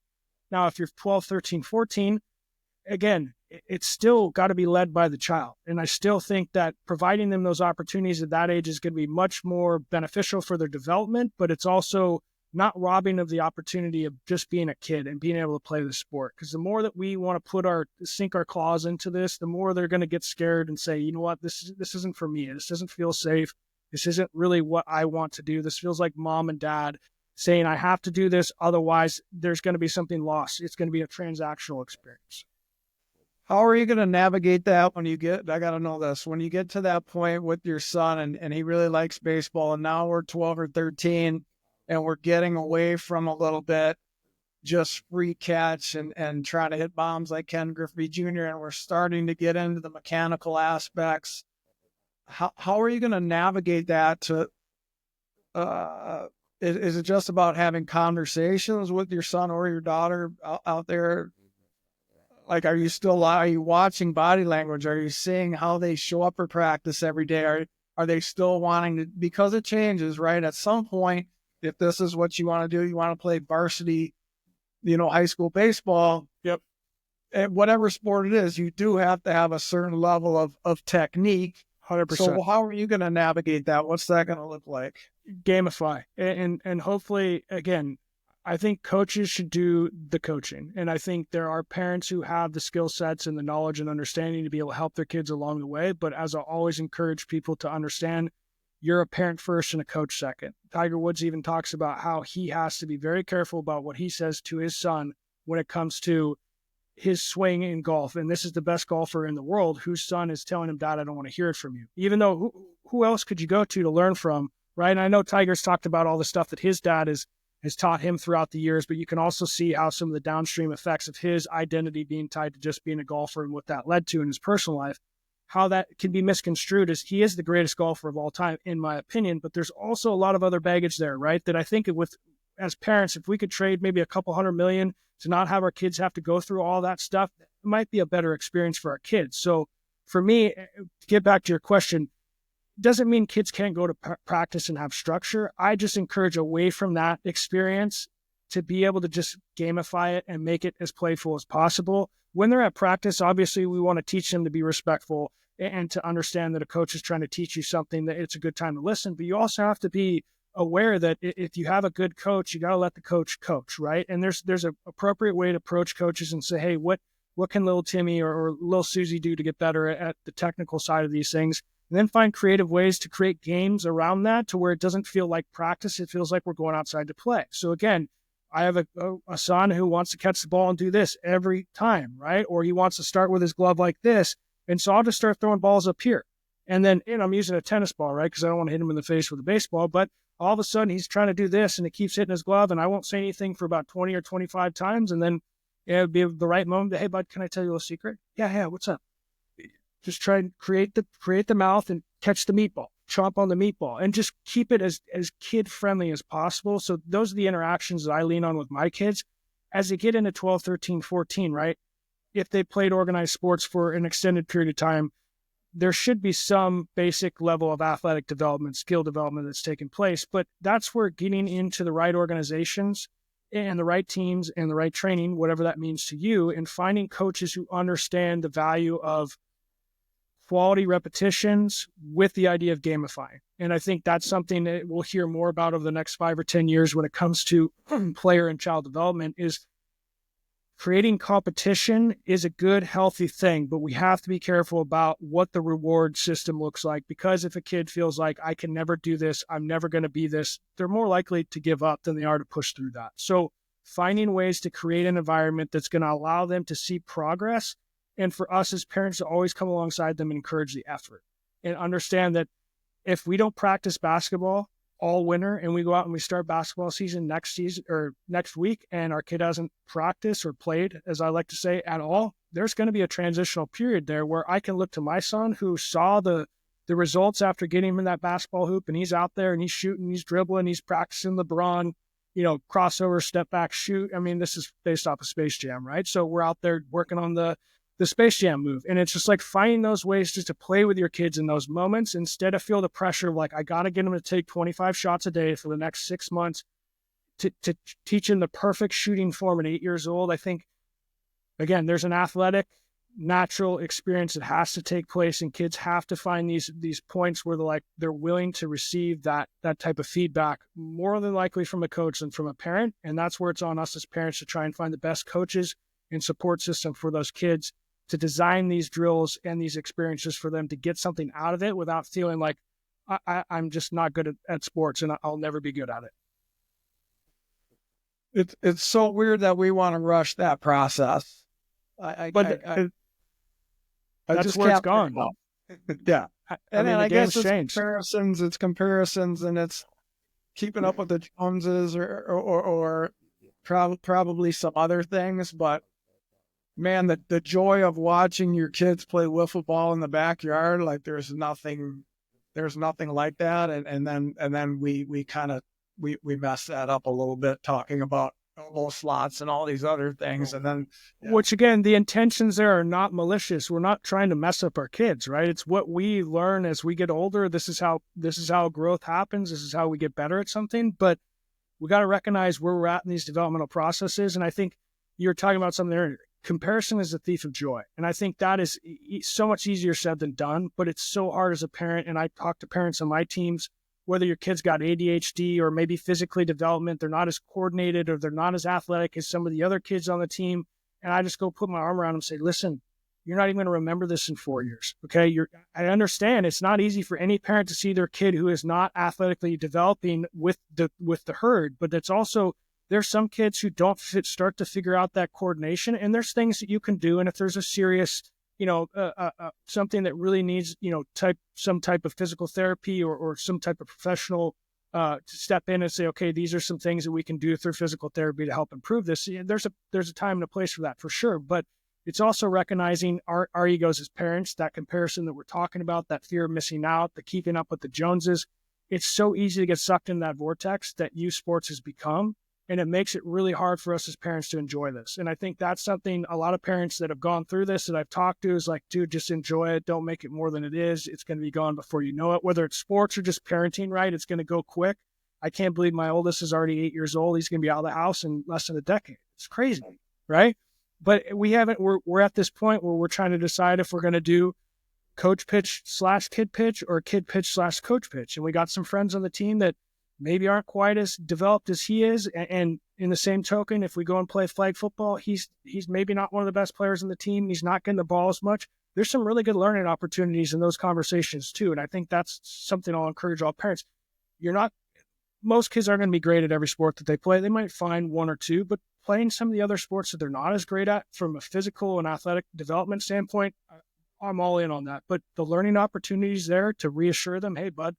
Speaker 1: Now, if you're 12, 13, 14, again, it's still got to be led by the child. And I still think that providing them those opportunities at that age is going to be much more beneficial for their development, but it's also not robbing of the opportunity of just being a kid and being able to play the sport. Because the more that we want to sink our claws into this, the more they're going to get scared and say, you know what, this isn't for me. This doesn't feel safe. This isn't really what I want to do. This feels like mom and dad saying I have to do this. Otherwise, there's going to be something lost. It's going to be a transactional experience.
Speaker 2: How are you going to navigate that when you get, I got to know this, when you get to that point with your son and he really likes baseball, and now we're 12 or 13 and we're getting away from a little bit just free catch and trying to hit bombs like Ken Griffey Jr., and we're starting to get into the mechanical aspects. How are you going to navigate that to, is it just about having conversations with your son or your daughter out there? Like, are you watching body language? Are you seeing how they show up for practice every day? Are they still wanting to, because it changes, right? At some point, if this is what you want to do, you want to play varsity, high school baseball.
Speaker 1: Yep.
Speaker 2: And whatever sport it is, you do have to have a certain level of technique.
Speaker 1: 100%.
Speaker 2: So how are you going to navigate that? What's that going to look like?
Speaker 1: Gamify. And hopefully, again, I think coaches should do the coaching. And I think there are parents who have the skill sets and the knowledge and understanding to be able to help their kids along the way. But as I always encourage people to understand, you're a parent first and a coach second. Tiger Woods even talks about how he has to be very careful about what he says to his son when it comes to his swing in golf. And this is the best golfer in the world whose son is telling him, Dad, I don't want to hear it from you. Even though who else could you go to learn from, right? And I know Tiger's talked about all the stuff that his dad has taught him throughout the years, but you can also see how some of the downstream effects of his identity being tied to just being a golfer and what that led to in his personal life, how that can be misconstrued as he is the greatest golfer of all time, in my opinion. But there's also a lot of other baggage there, right? That I think as parents, if we could trade maybe a couple $100 million to not have our kids have to go through all that stuff, it might be a better experience for our kids. So for me, to get back to your question, doesn't mean kids can't go to practice and have structure. I just encourage away from that experience to be able to just gamify it and make it as playful as possible. When they're at practice, obviously we want to teach them to be respectful and to understand that a coach is trying to teach you something, that it's a good time to listen. But you also have to be aware that if you have a good coach, you got to let the coach coach, right? And there's an appropriate way to approach coaches and say, hey, what can little Timmy or little Susie do to get better at the technical side of these things? And then find creative ways to create games around that to where it doesn't feel like practice. It feels like we're going outside to play. So again, I have a son who wants to catch the ball and do this every time, right? Or he wants to start with his glove like this. And so I'll just start throwing balls up here. And then, I'm using a tennis ball, right? Because I don't want to hit him in the face with a baseball. But all of a sudden he's trying to do this and it keeps hitting his glove. And I won't say anything for about 20 or 25 times. And then it'd be the right moment. Hey, bud, can I tell you a secret? Yeah. What's up? Just try and create the mouth and catch the meatball, chomp on the meatball, and just keep it as kid friendly as possible. So those are the interactions that I lean on with my kids as they get into 12, 13, 14, right? If they played organized sports for an extended period of time, there should be some basic level of athletic development, skill development that's taking place. But that's where getting into the right organizations and the right teams and the right training, whatever that means to you, and finding coaches who understand the value of quality repetitions with the idea of gamifying. And I think that's something that we'll hear more about over the next 5 or 10 years when it comes to player and child development. Is creating competition is a good, healthy thing, but we have to be careful about what the reward system looks like, because if a kid feels like I can never do this, I'm never going to be this, they're more likely to give up than they are to push through that. So finding ways to create an environment that's going to allow them to see progress, and for us as parents to always come alongside them and encourage the effort and understand that if we don't practice basketball all winter and we go out and we start basketball season next week and our kid hasn't practiced or played, as I like to say, at all, there's going to be a transitional period there where I can look to my son who saw the results after getting him in that basketball hoop, and he's out there and he's shooting, he's dribbling, he's practicing LeBron, crossover, step back, shoot. I mean, this is based off of Space Jam, right? So we're out there working on the Space Jam move. And it's just like finding those ways just to play with your kids in those moments instead of feel the pressure of like, I got to get them to take 25 shots a day for the next 6 months to teach them the perfect shooting form at 8 years old. I think, again, there's an athletic, natural experience that has to take place, and kids have to find these points where they're willing to receive that type of feedback more than likely from a coach than from a parent. And that's where it's on us as parents to try and find the best coaches and support system for those kids to design these drills and these experiences for them to get something out of it without feeling like I'm just not good at sports and I'll never be good at
Speaker 2: it. It's so weird that we want to rush that process.
Speaker 1: That's
Speaker 2: just
Speaker 1: where it's gone.
Speaker 2: Yeah. And then I guess
Speaker 1: it's
Speaker 2: comparisons, and it's keeping up with the Joneses or probably some other things, but man, the joy of watching your kids play wiffle ball in the backyard, like there's nothing like that. And then we mess that up a little bit talking about elbow slots and all these other things. And then,
Speaker 1: which again, the intentions there are not malicious. We're not trying to mess up our kids, right? It's what we learn as we get older. This is how growth happens. This is how we get better at something. But we got to recognize where we're at in these developmental processes. And I think you're talking about something there. Comparison is the thief of joy. And I think that is so much easier said than done, but it's so hard as a parent. And I talk to parents on my teams, whether your kid's got ADHD or maybe physically development, they're not as coordinated or they're not as athletic as some of the other kids on the team. And I just go put my arm around them and say, listen, you're not even going to remember this in 4 years. Okay. I understand it's not easy for any parent to see their kid who is not athletically developing with the herd, but it's also, there's some kids who don't start to figure out that coordination, and there's things that you can do. And if there's a serious, something that really needs, some type of physical therapy or some type of professional to step in and say, okay, these are some things that we can do through physical therapy to help improve this. There's a time and a place for that for sure. But it's also recognizing our egos as parents, that comparison that we're talking about, that fear of missing out, the keeping up with the Joneses. It's so easy to get sucked in that vortex that youth sports has become. And it makes it really hard for us as parents to enjoy this. And I think that's something a lot of parents that have gone through this that I've talked to is like, dude, just enjoy it. Don't make it more than it is. It's going to be gone before you know it. Whether it's sports or just parenting, right? It's going to go quick. I can't believe my oldest is already 8 years old. He's going to be out of the house in less than a decade. It's crazy, right? But we're at this point where we're trying to decide if we're going to do coach pitch / kid pitch or kid pitch / coach pitch. And we got some friends on the team that maybe aren't quite as developed as he is. And in the same token, if we go and play flag football, he's maybe not one of the best players on the team. He's not getting the ball as much. There's some really good learning opportunities in those conversations too. And I think that's something I'll encourage all parents. Most kids aren't going to be great at every sport that they play. They might find one or two, but playing some of the other sports that they're not as great at from a physical and athletic development standpoint, I'm all in on that. But the learning opportunities there to reassure them, hey, bud,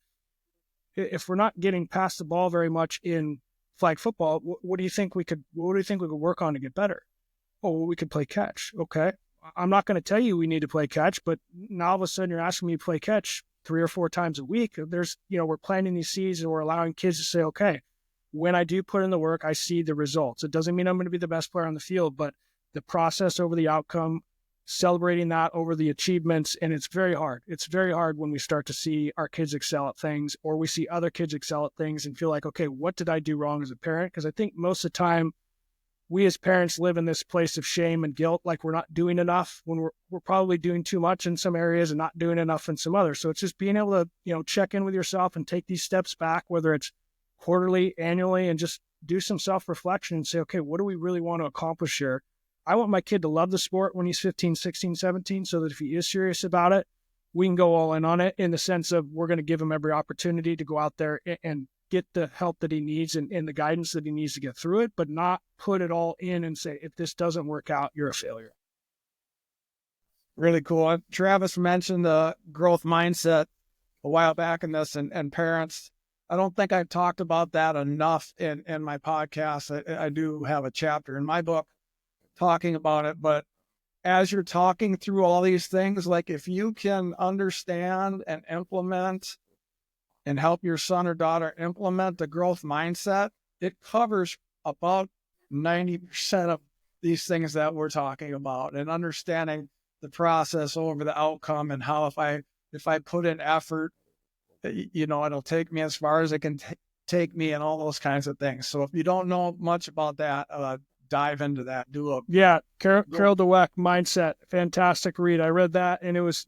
Speaker 1: if we're not getting past the ball very much in flag football, what do you think we could work on to get better? Oh, well, we could play catch. Okay. I'm not going to tell you we need to play catch, but now all of a sudden you're asking me to play catch 3 or 4 times a week. We're planting these seeds and we're allowing kids to say, okay, when I do put in the work, I see the results. It doesn't mean I'm going to be the best player on the field, but the process over the outcome, celebrating that over the achievements. And it's very hard. It's very hard when we start to see our kids excel at things, or we see other kids excel at things and feel like, okay, what did I do wrong as a parent? Because I think most of the time we as parents live in this place of shame and guilt, like we're not doing enough when we're probably doing too much in some areas and not doing enough in some others. So it's just being able to, check in with yourself and take these steps back, whether it's quarterly, annually, and just do some self-reflection and say, okay, what do we really want to accomplish here? I want my kid to love the sport when he's 15, 16, 17, so that if he is serious about it, we can go all in on it, in the sense of we're going to give him every opportunity to go out there and get the help that he needs and the guidance that he needs to get through it, but not put it all in and say, if this doesn't work out, you're a failure.
Speaker 2: Really cool. Travis mentioned the growth mindset a while back in this, and parents, I don't think I've talked about that enough in my podcast. I do have a chapter in my book talking about it, but as you're talking through all these things, like if you can understand and implement and help your son or daughter implement the growth mindset, it covers about 90% of these things that we're talking about, and understanding the process over the outcome, and how if I put in effort, it'll take me as far as it can take me, and all those kinds of things. So if you don't know much about that, dive into that.
Speaker 1: Carol Dweck, Mindset, fantastic read. I read that, and I was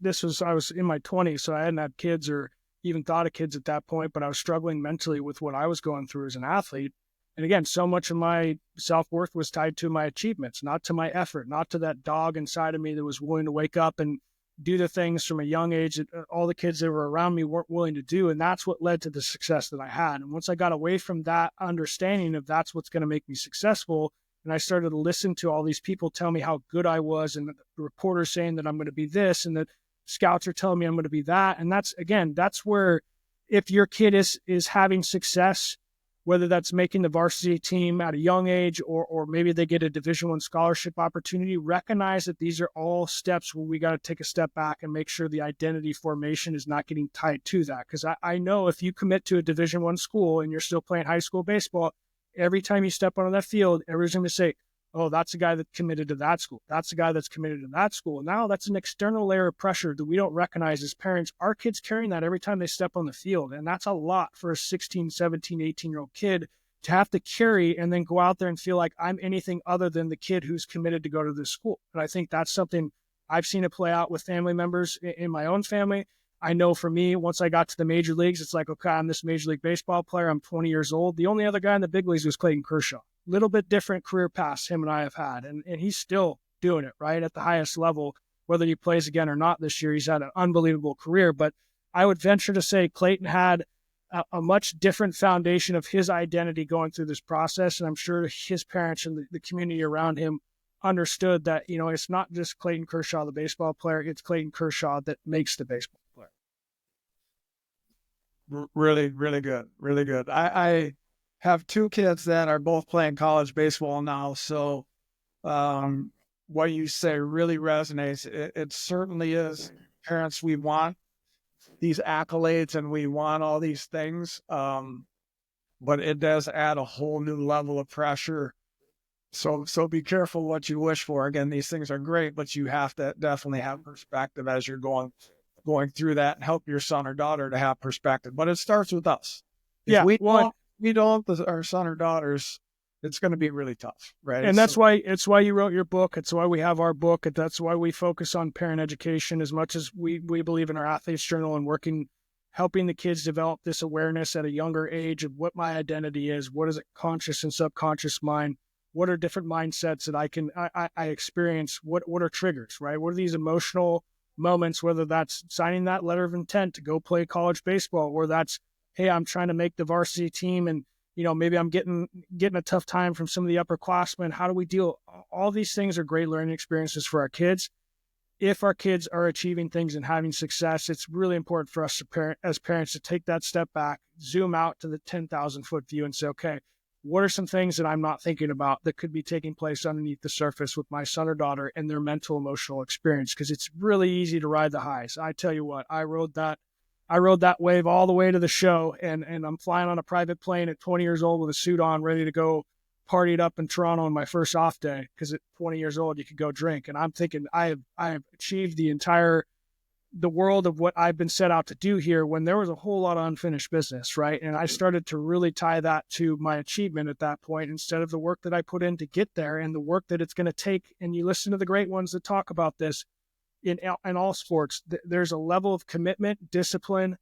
Speaker 1: in my 20s, so I hadn't had kids or even thought of kids at that point, but I was struggling mentally with what I was going through as an athlete. And again, so much of my self-worth was tied to my achievements, not to my effort, not to that dog inside of me that was willing to wake up and do the things from a young age that all the kids that were around me weren't willing to do. And that's what led to the success that I had. And once I got away from that understanding of that's what's going to make me successful, and I started to listen to all these people tell me how good I was, and the reporters saying that I'm going to be this, and that scouts are telling me I'm going to be that. And that's where, if your kid is having success, whether that's making the varsity team at a young age, or maybe they get a Division I scholarship opportunity, recognize that these are all steps where we got to take a step back and make sure the identity formation is not getting tied to that. Because I know if you commit to a Division I school and you're still playing high school baseball, every time you step onto that field, everyone's going to say, oh, that's the guy that committed to that school. That's the guy that's committed to that school. And now that's an external layer of pressure that we don't recognize as parents. Our kids carrying that every time they step on the field. And that's a lot for a 16, 17, 18-year-old kid to have to carry and then go out there and feel like I'm anything other than the kid who's committed to go to this school. And I think that's something I've seen it play out with family members in my own family. I know for me, once I got to the major leagues, it's like, okay, I'm this Major League Baseball player. I'm 20 years old. The only other guy in the big leagues was Clayton Kershaw. Little bit different career paths him and I have had. And he's still doing it, right, at the highest level. Whether he plays again or not this year, he's had an unbelievable career. But I would venture to say Clayton had a much different foundation of his identity going through this process. And I'm sure his parents and the community around him understood that, it's not just Clayton Kershaw, the baseball player, it's Clayton Kershaw that makes the baseball player.
Speaker 2: Really, really good. Really good. I have 2 kids that are both playing college baseball now. So what you say really resonates. It certainly is. Parents, we want these accolades and we want all these things. But it does add a whole new level of pressure. So be careful what you wish for. Again, these things are great, but you have to definitely have perspective as you're going through that, and help your son or daughter to have perspective. But it starts with us. If we don't, our son or daughters it's going to be really tough, right?
Speaker 1: And that's why you wrote your book. It's why we have our book. That's why we focus on parent education as much as we believe in our Athletes Journal and helping the kids develop this awareness at a younger age of what my identity is. What is a conscious and subconscious mind? What are different mindsets that I experience? What are triggers, right? What are these emotional moments, whether that's signing that letter of intent to go play college baseball, or that's, hey, I'm trying to make the varsity team and, maybe I'm getting a tough time from some of the upperclassmen. How do we deal? All these things are great learning experiences for our kids. If our kids are achieving things and having success, it's really important for us as parents to take that step back, zoom out to the 10,000 foot view and say, okay, what are some things that I'm not thinking about that could be taking place underneath the surface with my son or daughter and their mental, emotional experience? Because it's really easy to ride the highs. I tell you what, I rode that wave all the way to the show, and I'm flying on a private plane at 20 years old with a suit on, ready to go party it up in Toronto on my first off day, because at 20 years old, you could go drink. And I'm thinking I have achieved the world of what I've been set out to do here, when there was a whole lot of unfinished business, right? And I started to really tie that to my achievement at that point, instead of the work that I put in to get there and the work that it's going to take. And you listen to the great ones that talk about this in all sports. There's a level of commitment, discipline,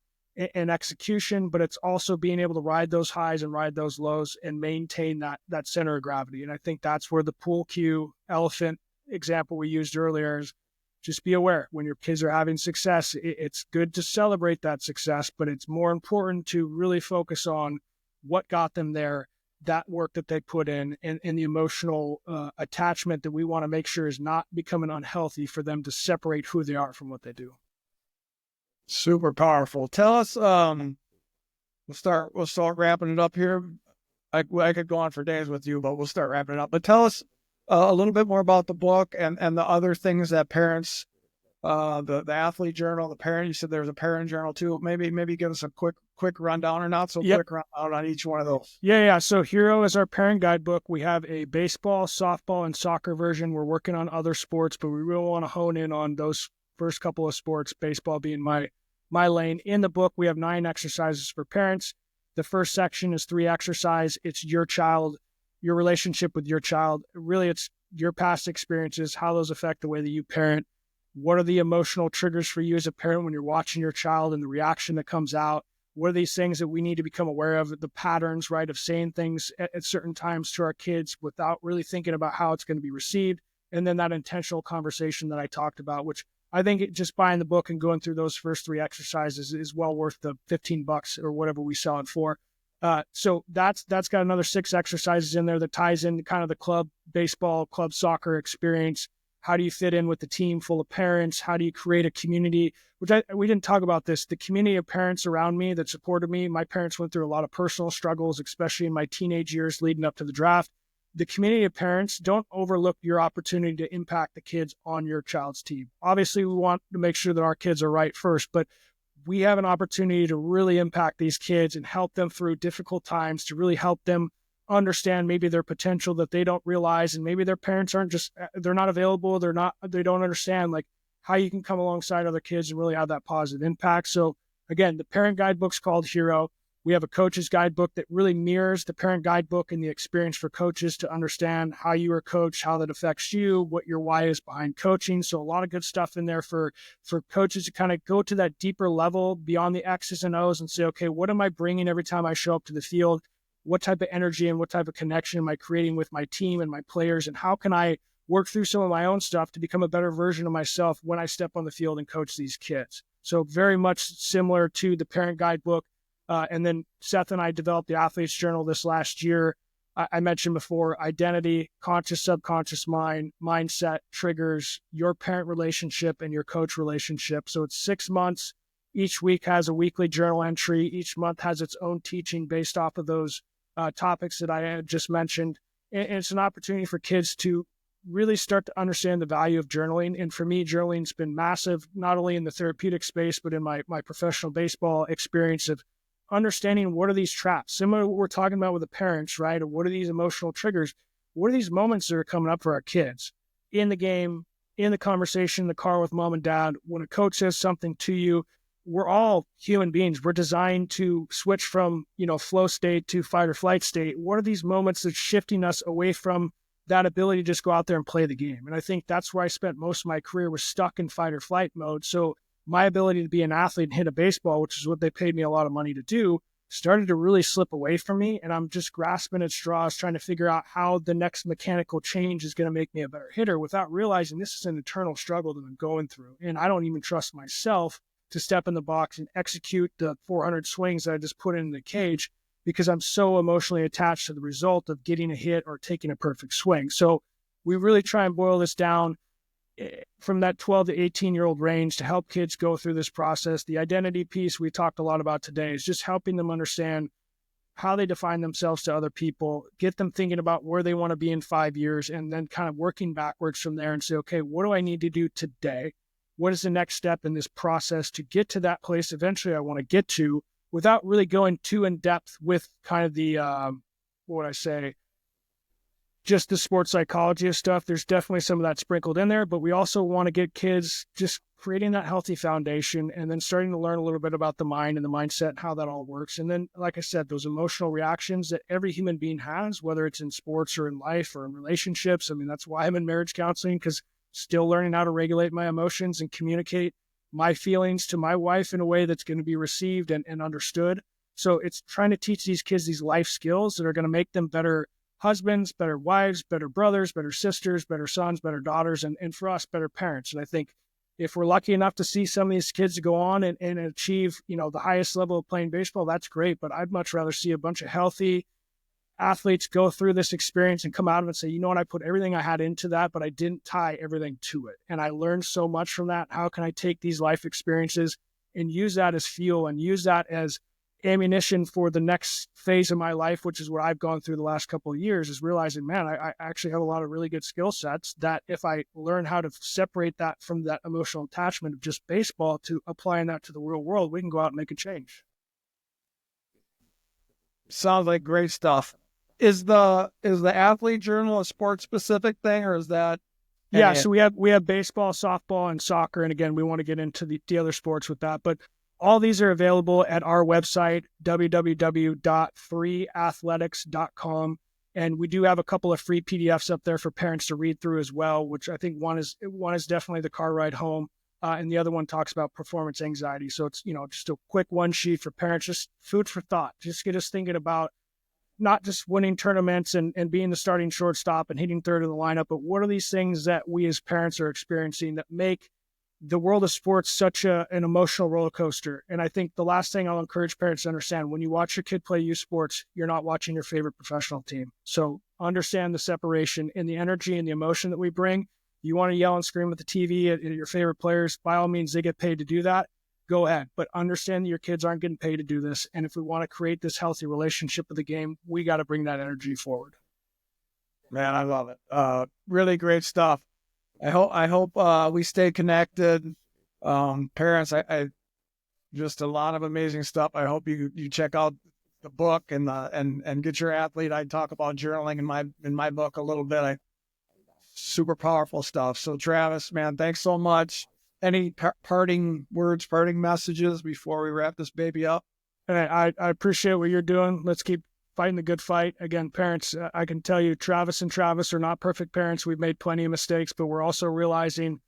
Speaker 1: and execution, but it's also being able to ride those highs and ride those lows and maintain that center of gravity. And I think that's where the pool cue elephant example we used earlier is, just be aware when your kids are having success. It's good to celebrate that success, but it's more important to really focus on what got them there, that work that they put in, and the emotional attachment that we want to make sure is not becoming unhealthy for them to separate who they are from what they do.
Speaker 2: Super powerful. Tell us, we'll start wrapping it up here. I could go on for days with you, but we'll start wrapping it up. But tell us a little bit more about the book and the other things that parents, the athlete journal, the parent, you said there's a parent journal too. Maybe give us a quick rundown, or not so quick rundown on each one of those.
Speaker 1: Yeah. So Hero is our parent guidebook. We have a baseball, softball, and soccer version. We're working on other sports, but we really want to hone in on those first couple of sports, baseball being my lane. In the book, we have 9 exercises for parents. The first section is 3 exercise. It's your child, your relationship with your child. Really, it's your past experiences, how those affect the way that you parent. What are the emotional triggers for you as a parent when you're watching your child and the reaction that comes out? What are these things that we need to become aware of, the patterns, right, of saying things at certain times to our kids without really thinking about how it's going to be received? And then that intentional conversation that I talked about, which I think just buying the book and going through those first 3 exercises is well worth the $15 or whatever we sell it for. So that's got another 6 exercises in there that ties in kind of the club baseball, club soccer experience. How do you fit in with the team full of parents? How do you create a community? We didn't talk about this. The community of parents around me that supported me. My parents went through a lot of personal struggles, especially in my teenage years leading up to the draft. The community of parents, don't overlook your opportunity to impact the kids on your child's team. Obviously, we want to make sure that our kids are right first, but we have an opportunity to really impact these kids and help them through difficult times, to really help them understand maybe their potential that they don't realize, and maybe their parents they're not available, they don't understand like how you can come alongside other kids and really have that positive impact. So again, the parent guidebook's called Hero. We have a coach's guidebook that really mirrors the parent guidebook and the experience for coaches to understand how you are coached, how that affects you, what your why is behind coaching. So a lot of good stuff in there for coaches to kind of go to that deeper level beyond the X's and O's and say, okay, what am I bringing every time I show up to the field? What type of energy and what type of connection am I creating with my team and my players? And how can I work through some of my own stuff to become a better version of myself when I step on the field and coach these kids? So very much similar to the parent guidebook. And then Seth and I developed the Athletes Journal this last year. I mentioned before, identity, conscious, subconscious mind, mindset, triggers, your parent relationship, and your coach relationship. So it's 6 months. Each week has a weekly journal entry. Each month has its own teaching based off of those topics that I had just mentioned. And it's an opportunity for kids to really start to understand the value of journaling. And for me, journaling's been massive, not only in the therapeutic space, but in my professional baseball experience of understanding what are these traps, similar to what we're talking about with the parents, right? Or what are these emotional triggers? What are these moments that are coming up for our kids in the game, in the conversation, in the car with mom and dad? When a coach says something to you, we're all human beings. We're designed to switch from, flow state to fight or flight state. What are these moments that's shifting us away from that ability to just go out there and play the game? And I think that's where I spent most of my career, was stuck in fight or flight mode. So my ability to be an athlete and hit a baseball, which is what they paid me a lot of money to do, started to really slip away from me. And I'm just grasping at straws, trying to figure out how the next mechanical change is going to make me a better hitter, without realizing this is an eternal struggle that I'm going through. And I don't even trust myself to step in the box and execute the 400 swings that I just put in the cage, because I'm so emotionally attached to the result of getting a hit or taking a perfect swing. So we really try and boil this down from that 12 to 18-year-old range to help kids go through this process. The identity piece we talked a lot about today is just helping them understand how they define themselves to other people, get them thinking about where they want to be in 5 years, and then kind of working backwards from there and say, okay, what do I need to do today? What is the next step in this process to get to that place eventually I want to get to, without really going too in depth with kind of the, just the sports psychology of stuff. There's definitely some of that sprinkled in there, but we also want to get kids just creating that healthy foundation and then starting to learn a little bit about the mind and the mindset and how that all works. And then, like I said, those emotional reactions that every human being has, whether it's in sports or in life or in relationships. I mean, that's why I'm in marriage counseling, because still learning how to regulate my emotions and communicate my feelings to my wife in a way that's going to be received and understood. So it's trying to teach these kids these life skills that are going to make them better husbands, better wives, better brothers, better sisters, better sons, better daughters, and for us, better parents. And I think if we're lucky enough to see some of these kids go on and achieve, the highest level of playing baseball, that's great. But I'd much rather see a bunch of healthy athletes go through this experience and come out of it and say, you know what, I put everything I had into that, but I didn't tie everything to it. And I learned so much from that. How can I take these life experiences and use that as fuel and use that as ammunition for the next phase of my life, which is what I've gone through the last couple of years, is realizing, man, I actually have a lot of really good skill sets that if I learn how to separate that from that emotional attachment of just baseball to applying that to the real world, we can go out and make a change.
Speaker 2: Sounds like great stuff. Is the Athlete Journal a sports specific thing, or is that?
Speaker 1: Yeah, so we have baseball, softball, and soccer, and again, we want to get into the other sports with that, but all these are available at our website, www.freeathletics.com. And we do have a couple of free PDFs up there for parents to read through as well, which I think one is definitely the car ride home. And the other one talks about performance anxiety. So it's, just a quick one sheet for parents, just food for thought. Just get us thinking about not just winning tournaments and being the starting shortstop and hitting third in the lineup, but what are these things that we as parents are experiencing that make the world of sports such an emotional roller coaster. And I think the last thing I'll encourage parents to understand, when you watch your kid play youth sports, you're not watching your favorite professional team. So understand the separation and the energy and the emotion that we bring. You want to yell and scream at the TV at your favorite players, by all means, they get paid to do that. Go ahead. But understand that your kids aren't getting paid to do this. And if we want to create this healthy relationship with the game, we got to bring that energy forward.
Speaker 2: Man, I love it. Really great stuff. I hope we stay connected. Parents, I just a lot of amazing stuff. I hope you check out the book and get your athlete. I talk about journaling in my book a little bit. Super powerful stuff. So Travis, man, thanks so much. Any parting words, parting messages before we wrap this baby up?
Speaker 1: I appreciate what you're doing. Let's keep fighting the good fight. Again, parents, I can tell you, Travis and Travis are not perfect parents. We've made plenty of mistakes, but we're also realizing,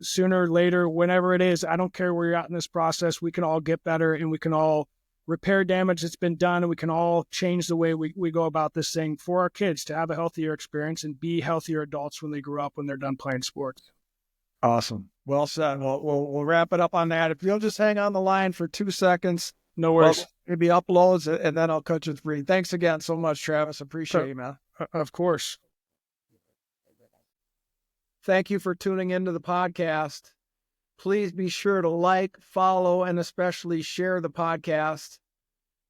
Speaker 1: sooner or later, whenever it is, I don't care where you're at in this process, we can all get better and we can all repair damage that's been done, and we can all change the way we go about this thing for our kids to have a healthier experience and be healthier adults when they grow up, when they're done playing sports.
Speaker 2: Awesome. Well said. We'll wrap it up on that. If you'll just hang on the line for 2 seconds.
Speaker 1: No worries.
Speaker 2: Maybe uploads, and then I'll cut you free. Thanks again so much, Travis. Appreciate you, man.
Speaker 1: Of course.
Speaker 2: Thank you for tuning into the podcast. Please be sure to like, follow, and especially share the podcast.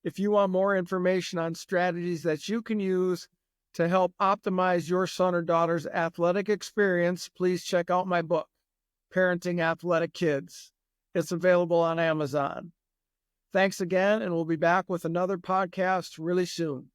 Speaker 2: If you want more information on strategies that you can use to help optimize your son or daughter's athletic experience, please check out my book, Parenting Athletic Kids. It's available on Amazon. Thanks again, and we'll be back with another podcast really soon.